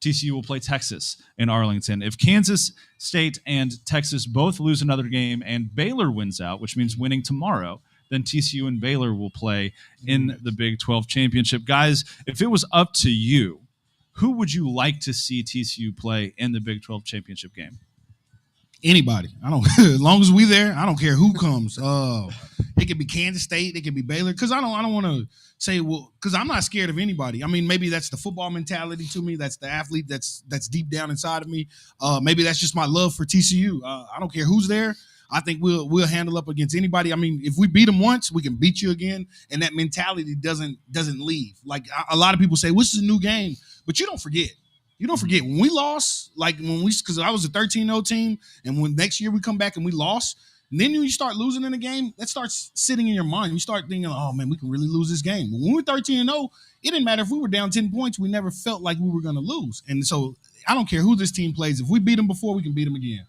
TCU will play Texas in Arlington. If Kansas State and Texas both lose another game and Baylor wins out, which means winning tomorrow, then TCU and Baylor will play in the Big 12 championship. Guys, if it was up to you, who would you like to see TCU play in the Big 12 championship game? Anybody. I don't. As long as we there, I don't care who comes. It could be Kansas State. It could be Baylor. Because I don't want to say, well, because I'm not scared of anybody. I mean, maybe that's the football mentality to me. That's the athlete that's deep down inside of me. Maybe that's just my love for TCU. I don't care who's there. I think we'll handle up against anybody. I mean, if we beat them once, we can beat you again, and that mentality doesn't leave. Like a lot of people say, "This is a new game," but you don't forget. You don't forget when we lost, because I was a 13-0 team, and when next year we come back and we lost, and then when you start losing in a game, that starts sitting in your mind. You start thinking, oh, man, we can really lose this game. But when we were 13-0, it didn't matter if we were down 10 points. We never felt like we were going to lose. And so I don't care who this team plays. If we beat them before, we can beat them again.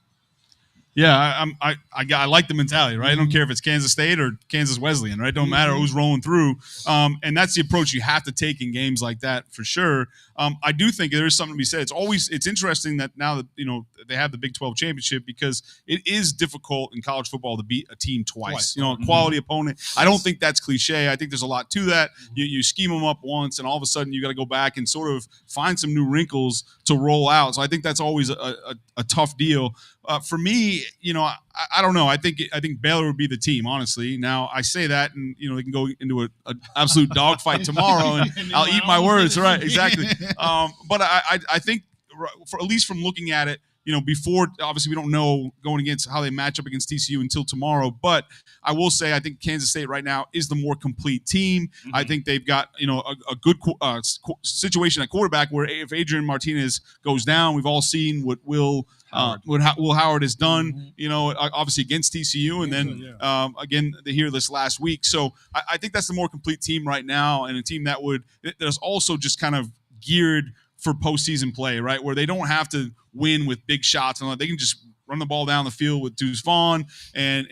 Yeah, I like the mentality, right? I don't care if it's Kansas State or Kansas Wesleyan, right? Don't matter who's rolling through. And that's the approach you have to take in games like that for sure. I do think there is something to be said. It's interesting that now that they have the Big 12 championship, because it is difficult in college football to beat a team twice. A quality opponent. I don't think that's cliche. I think there's a lot to that. You scheme them up once, and all of a sudden you got to go back and sort of find some new wrinkles to roll out. So I think that's always a tough deal. For me, I don't know. I think Baylor would be the team, honestly. Now I say that, and they can go into an absolute dogfight tomorrow, and I'll eat my words. Right? Exactly. But I think, at least from looking at it, before, obviously we don't know going against how they match up against TCU until tomorrow. But I will say I think Kansas State right now is the more complete team. Mm-hmm. I think they've got a good situation at quarterback where if Adrian Martinez goes down, we've all seen what Will Howard has done. Obviously against TCU, and then again here this last week. So I think that's the more complete team right now, and a team that is also just kind of geared for postseason play, right? Where they don't have to win with big shots and all that. They can just run the ball down the field with Deuce Vaughn and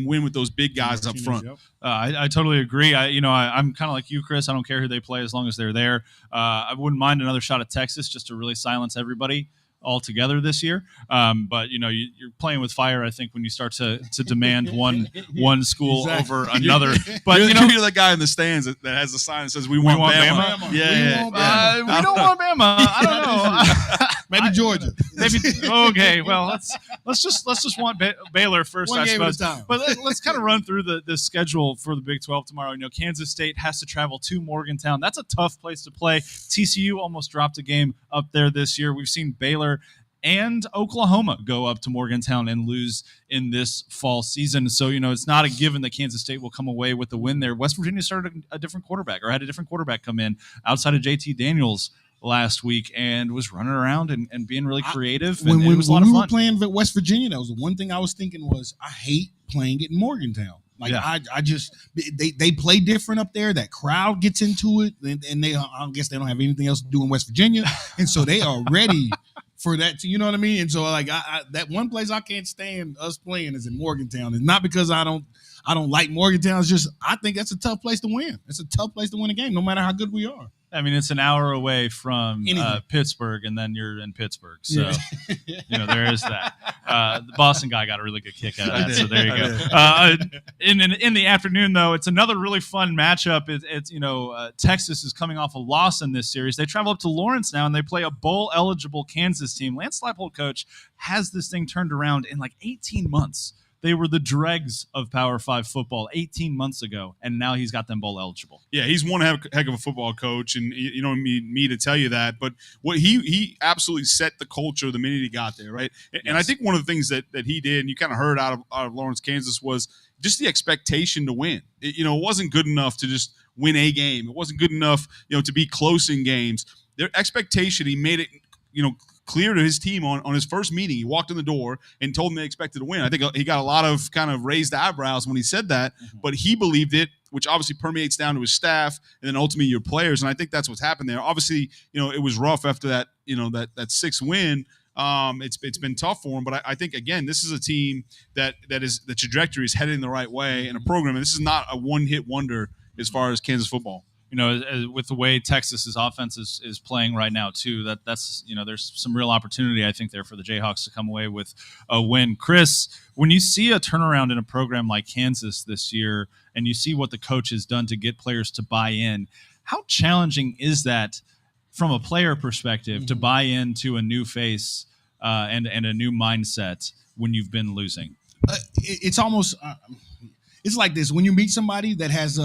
win with those big guys up front. I totally agree. I'm kind of like you, Chris. I don't care who they play as long as they're there. I wouldn't mind another shot at Texas just to really silence everybody altogether this year. But you're playing with fire, I think, when you start to demand one school over another. But you're the guy in the stands that has the sign that says we want Bama. Yeah. We don't want Bama. I don't know. Maybe Georgia. Maybe okay. Well, let's just want Baylor first, One I game at a suppose. time. But let's kind of run through the schedule for the Big 12 tomorrow. Kansas State has to travel to Morgantown. That's a tough place to play. TCU almost dropped a game up there this year. We've seen Baylor and Oklahoma go up to Morgantown and lose in this fall season. So, it's not a given that Kansas State will come away with the win there. West Virginia started a different quarterback or had a different quarterback come in outside of JT Daniels last week and was running around and being really creative. When it was a lot of we fun. were playing at West Virginia, that was the one thing I was thinking was I hate playing it in Morgantown. Like I just they play different up there. That crowd gets into it, and I guess they don't have anything else to do in West Virginia, and so they are ready for that. You know what I mean? And so like that one place I can't stand us playing is in Morgantown. It's not because I don't like Morgantown. It's just I think that's a tough place to win. It's a tough place to win a game, no matter how good we are. I mean, it's an hour away from Pittsburgh, and then you're in Pittsburgh. So, there is that. The Boston guy got a really good kick out of that. So there you go. In the afternoon, though, it's another really fun matchup. It's Texas is coming off a loss in this series. They travel up to Lawrence now, and they play a bowl-eligible Kansas team. Lance Leipold, coach, has this thing turned around in like 18 months. They were the dregs of Power 5 football 18 months ago, and now he's got them bowl eligible. Yeah, he's one heck of a football coach, and you don't need me to tell you that. But what he absolutely set the culture the minute he got there, right? And I think one of the things that he did, and you kind of heard out of Lawrence, Kansas, was just the expectation to win. It wasn't good enough to just win a game. It wasn't good enough, to be close in games. Their expectation, he made it, clear to his team on his first meeting. He walked in the door and told them they expected to win. I think he got a lot of kind of raised eyebrows when he said that, but he believed it, which obviously permeates down to his staff and then ultimately your players. And I think that's what's happened there. Obviously, it was rough after that, that sixth win. It's been tough for him, but I think again, this is a team that is the trajectory is heading the right way in a program. And this is not a one-hit wonder as far as Kansas football. With the way Texas's offense is playing right now too, that's there's some real opportunity, I think, there for the Jayhawks to come away with a win. Chris, when you see a turnaround in a program like Kansas this year, and you see what the coach has done to get players to buy in, how challenging is that from a player perspective to buy into a new face and a new mindset when you've been losing? It's almost it's like this when you meet somebody that has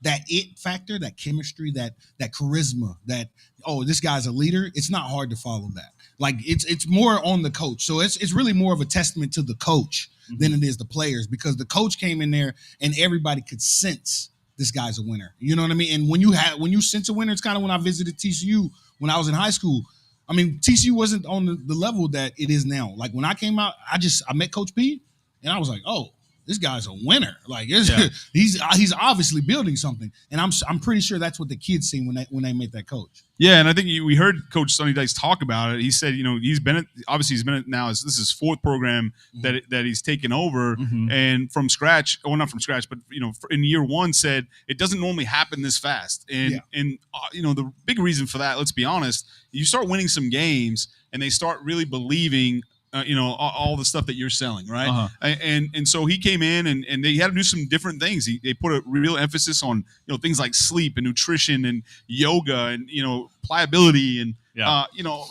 that it factor, that chemistry, that charisma, that this guy's a leader. It's not hard to follow that. Like it's more on the coach. So it's really more of a testament to the coach than it is the players, because the coach came in there and everybody could sense this guy's a winner. You know what I mean? And when you sense a winner, it's kind of when I visited TCU when I was in high school. I mean, TCU wasn't on the level that it is now. Like when I came out, I met Coach P, and I was like, oh, this guy's a winner. Like he's obviously building something, and I'm pretty sure that's what the kids see when they met that coach. Yeah, and I think we heard Coach Sonny Dykes talk about it. He said, he's been at now. This is his fourth program that he's taken over, and from scratch. Well, not from scratch, but in year one, said it doesn't normally happen this fast. And the big reason for that, let's be honest, you start winning some games, and they start really believing. All the stuff that you're selling, right? And so he came in and they had to do some different things. They put a real emphasis on things like sleep and nutrition and yoga and pliability and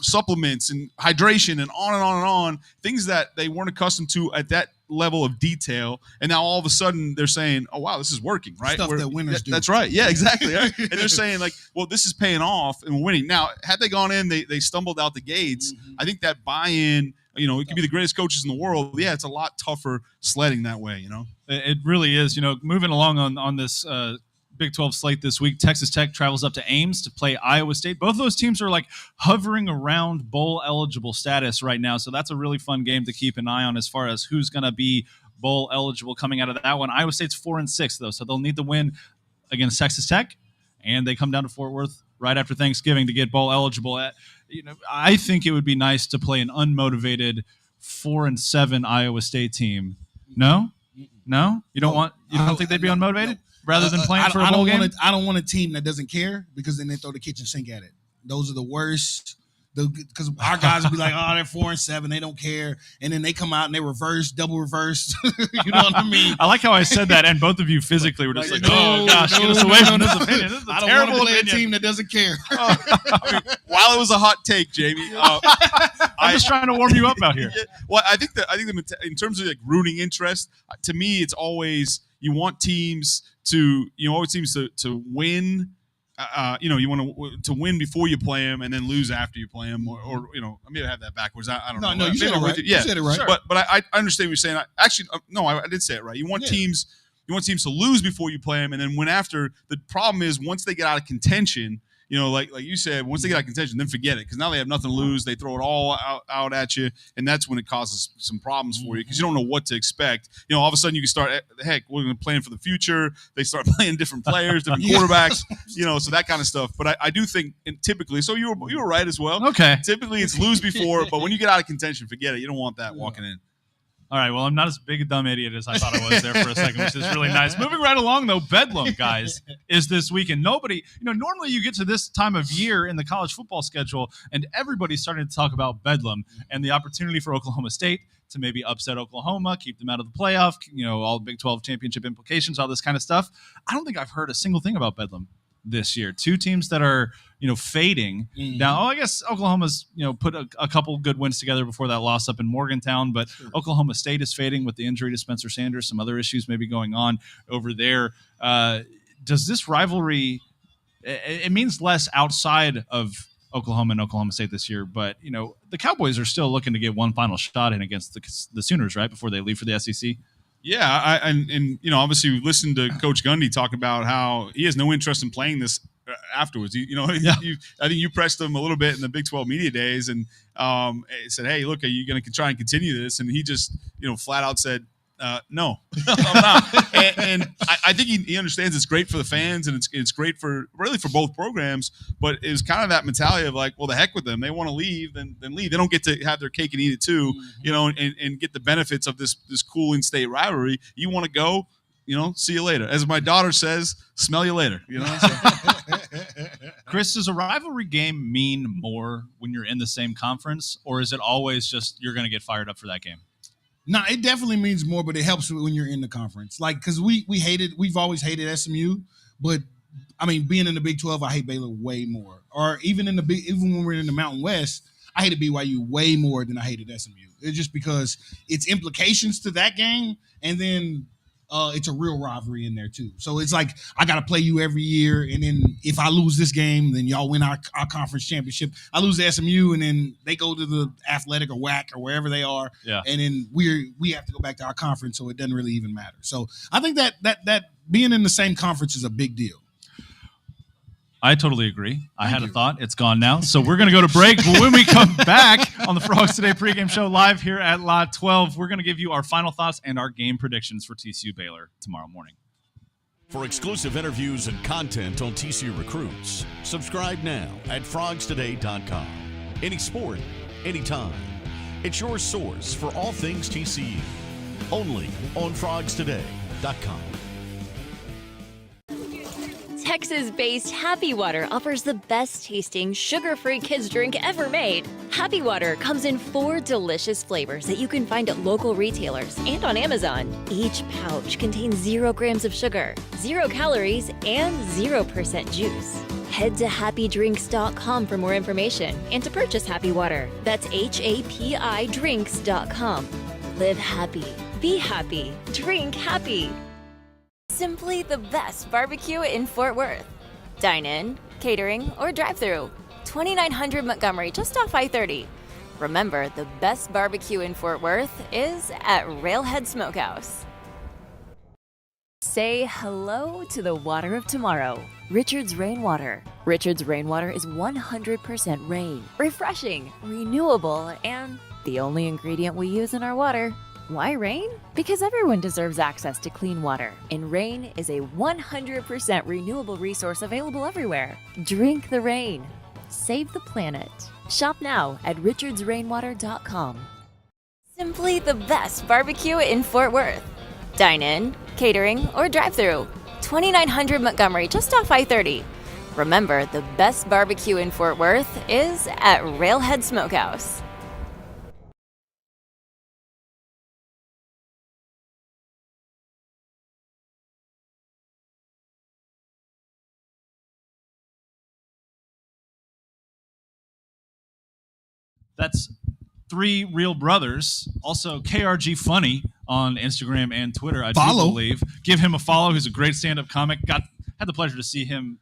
supplements and hydration and on and on and on. Things that they weren't accustomed to at that level of detail, and now all of a sudden they're saying, "Oh wow, this is working!" Right? Stuff that winners do. That's right. Yeah, exactly. Right? And they're saying like, "Well, this is paying off and we're winning." Now, had they gone in, they stumbled out the gates. I think that buy-in. It could be the greatest coaches in the world. Yeah, it's a lot tougher sledding that way. It really is. Moving along on this Big 12 slate this week, Texas Tech travels up to Ames to play Iowa State. Both of those teams are like hovering around bowl eligible status right now, so that's a really fun game to keep an eye on as far as who's going to be bowl eligible coming out of that one. Iowa State's 4-6 though, so they'll need to win against Texas Tech, and they come down to Fort Worth right after Thanksgiving to get bowl eligible. I think it would be nice to play an unmotivated 4-7 Iowa State team. No, you don't think they'd be unmotivated rather than playing for a bowl game? I don't want a team that doesn't care, because then they throw the kitchen sink at it. Those are the worst. Because our guys will be like, oh, they're 4-7, they don't care, and then they come out and they double reverse. You know what I mean? I like how I said that, and both of you physically were just get us away from this opinion. This is a terrible want to play opinion. a team that doesn't care. While it was a hot take, Jamie, I'm just trying to warm you up out here. Well, I think in terms of like rooting interest, to me, it's always you want teams to to win. You want to win before you play them and then lose after you play them, or I may have that backwards. I don't know. No, you said it right. Yeah, you said it right. Sure. But I understand what you're saying. I did say it right. You want teams to lose before you play them and then win after. The problem is once they get out of contention. Like you said, once they get out of contention, then forget it, because now they have nothing to lose. They throw it all out at you, and that's when it causes some problems for you, because you don't know what to expect. All of a sudden you can start, heck, we're going to plan for the future. They start playing different players, different quarterbacks, so that kind of stuff. But I do think, and typically, so you were right as well. Okay. Typically it's lose before, but when you get out of contention, forget it. You don't want that walking in. All right, well, I'm not as big a dumb idiot as I thought I was there for a second, which is really nice. Moving right along, though, Bedlam, guys, is this weekend. Nobody, normally you get to this time of year in the college football schedule, and everybody's starting to talk about Bedlam and the opportunity for Oklahoma State to maybe upset Oklahoma, keep them out of the playoff, all the Big 12 championship implications, all this kind of stuff. I don't think I've heard a single thing about Bedlam this year. Two teams that are fading. Now, I guess Oklahoma's put a couple good wins together before that loss up in Morgantown, but Oklahoma State is fading with the injury to Spencer Sanders, some other issues maybe going on over there. Does this rivalry, it means less outside of Oklahoma and Oklahoma State this year, but the Cowboys are still looking to get one final shot in against the Sooners, right, before they leave for the SEC? Yeah, and obviously we listened to Coach Gundy talk about how he has no interest in playing this afterwards. I think you pressed him a little bit in the Big 12 media days and said, "Hey, look, are you going to try and continue this?" And he just flat out said, "No, I'm not." and I think he understands it's great for the fans and it's great for both programs. But it was kind of that mentality of like, well, the heck with them. They want to leave, then leave. They don't get to have their cake and eat it too, and get the benefits of this cool in-state rivalry. You want to go, see you later. As my daughter says, smell you later. Chris, does a rivalry game mean more when you're in the same conference, or is it always just you're going to get fired up for that game? No, it definitely means more, but it helps when you're in the conference. Like, because we've always hated SMU, but I mean, being in the Big 12, I hate Baylor way more. Or even when we're in the Mountain West, I hated BYU way more than I hated SMU. It's just because it's implications to that game, and then it's a real rivalry in there too. So it's like I got to play you every year, and then if I lose this game, then y'all win our conference championship. I lose to SMU, and then they go to the Athletic or WAC or wherever they are, and then we have to go back to our conference, so it doesn't really even matter. So I think that being in the same conference is a big deal. I totally agree. I had a thought. It's gone now. So we're going to go to break. But when we come back on the Frogs Today pregame show live here at Lot 12, we're going to give you our final thoughts and our game predictions for TCU Baylor tomorrow morning. For exclusive interviews and content on TCU recruits, subscribe now at frogstoday.com. Any sport, anytime. It's your source for all things TCU. Only on frogstoday.com. Texas-based Happy Water offers the best-tasting, sugar-free kids drink ever made. Happy Water comes in 4 delicious flavors that you can find at local retailers and on Amazon. Each pouch contains 0 grams of sugar, 0 calories, and 0% juice. Head to happydrinks.com for more information and to purchase Happy Water. That's HAPIDrinks.com. Live happy, be happy, drink happy. Simply the best barbecue in Fort Worth. Dine in, catering, or drive-through. 2900 Montgomery, just off I-30. Remember, the best barbecue in Fort Worth is at Railhead Smokehouse. Say hello to the water of tomorrow. Richards Rainwater. Richards Rainwater is 100% rain, refreshing, renewable, and the only ingredient we use in our water. Why rain? Because everyone deserves access to clean water, and rain is a 100% renewable resource available everywhere. Drink the rain. Save the planet. Shop now at richardsrainwater.com. Simply the best barbecue in Fort Worth. Dine in, catering, or drive-through. 2900 Montgomery, just off I-30. Remember, the best barbecue in Fort Worth is at Railhead Smokehouse. That's three real brothers. Also, KRG Funny on Instagram and Twitter. I do believe. Give him a follow. He's a great stand-up comic. Had the pleasure to see him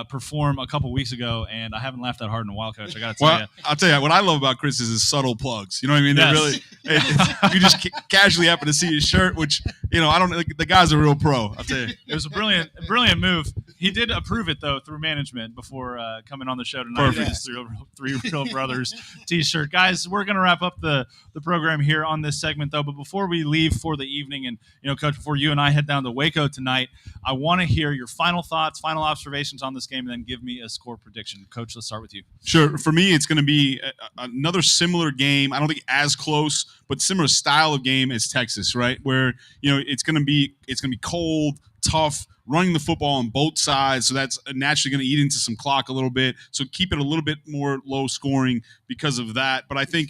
perform a couple weeks ago, and I haven't laughed that hard in a while, Coach. I got to tell you. I'll tell you what I love about Chris is his subtle plugs. You know what I mean? Yes. They're really you just casually happen to see his shirt, which I don't. The guy's a real pro. I'll tell you. It was a brilliant move. He did approve it though through management before coming on the show tonight. Perfect. With his three real brothers T-shirt. Guys, we're gonna wrap up the program here on this segment though. But before we leave for the evening, and Coach, before you and I head down to Waco tonight, I want to hear your final thoughts, final observations on this game, and then give me a score prediction. Coach, let's start with you. Sure. For me, it's going to be another similar game. I don't think as close, but similar style of game as Texas, right? Where it's going to be cold, tough, running the football on both sides. So that's naturally going to eat into some clock a little bit. So keep it a little bit more low scoring because of that. But I think,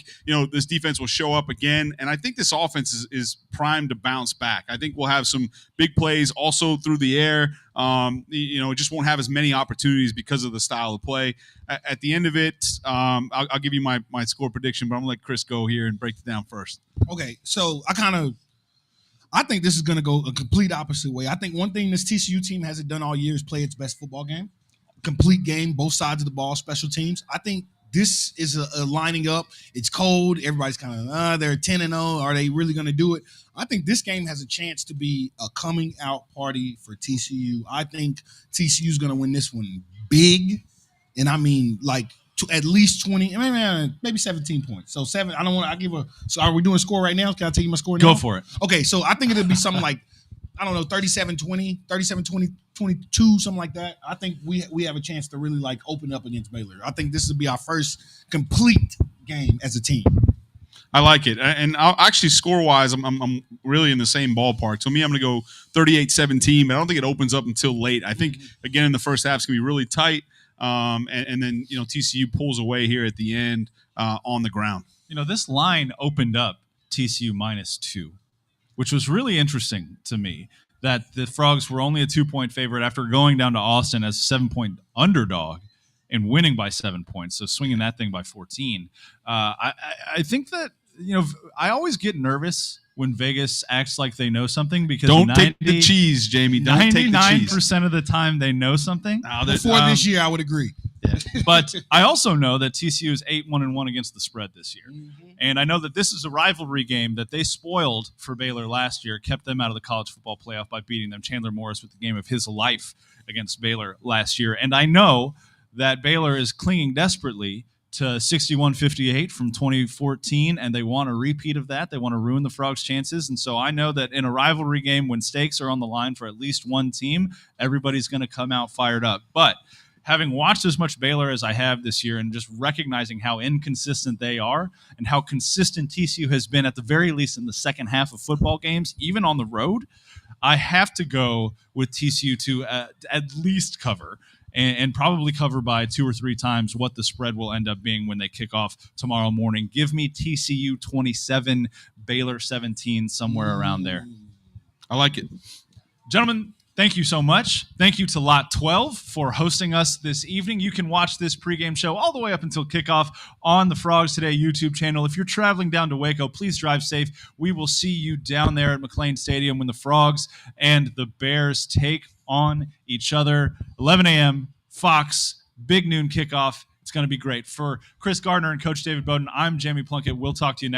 this defense will show up again. And I think this offense is primed to bounce back. I think we'll have some big plays also through the air. It just won't have as many opportunities because of the style of play. At the end of it, I'll give you my score prediction, but I'm going to let Chris go here and break it down first. Okay, so I think this is going to go a complete opposite way. I think one thing this TCU team hasn't done all year is play its best football game. Complete game, both sides of the ball, special teams. I think this is a lining up. It's cold. Everybody's kind of, they're 10-0. Are they really going to do it? I think this game has a chance to be a coming out party for TCU. I think TCU is going to win this one big. And I mean, to at least 20, maybe 17 points. So 7. I don't want to. I give a. So are we doing a score right now? Can I tell you my score now? Go for it. Okay, so I think it'll be something like, 37-20, 37-20, 22, something like that. I think we have a chance to really open up against Baylor. I think this will be our first complete game as a team. I like it. And I'll actually score-wise, I'm really in the same ballpark. So me, I'm going to go 38-17, but I don't think it opens up until late. I think, again, in the first half, it's going to be really tight. And then, TCU pulls away here at the end on the ground. This line opened up TCU -2, which was really interesting to me, that the Frogs were only a 2-point favorite after going down to Austin as a 7-point underdog and winning by 7 points. So swinging that thing by 14. I think that, I always get nervous when Vegas acts like they know something, because don't take the cheese, Jamie. Don't take the cheese. 99% of the time they know something. Before this year, I would agree. Yeah. But I also know that TCU is 8-1-1 against the spread this year. Mm-hmm. And I know that this is a rivalry game that they spoiled for Baylor last year, kept them out of the college football playoff by beating them. Chandler Morris with the game of his life against Baylor last year. And I know that Baylor is clinging desperately to 61-58 from 2014, and they want a repeat of that. They want to ruin the Frogs' chances. And so I know that in a rivalry game, when stakes are on the line for at least one team, everybody's going to come out fired up. But having watched as much Baylor as I have this year, and just recognizing how inconsistent they are and how consistent TCU has been, at the very least in the second half of football games, even on the road, I have to go with TCU to at least cover, and probably cover by 2 or 3 times what the spread will end up being when they kick off tomorrow morning. Give me TCU 27, Baylor 17, somewhere around there. I like it. Gentlemen, thank you so much. Thank you to Lot 12 for hosting us this evening. You can watch this pregame show all the way up until kickoff on the Frogs Today YouTube channel. If you're traveling down to Waco, please drive safe. We will see you down there at McLean Stadium when the Frogs and the Bears take on each other. 11 a.m., Fox, big noon kickoff. It's going to be great. For Chris Gardner and Coach David Bowden, I'm Jamie Plunkett. We'll talk to you next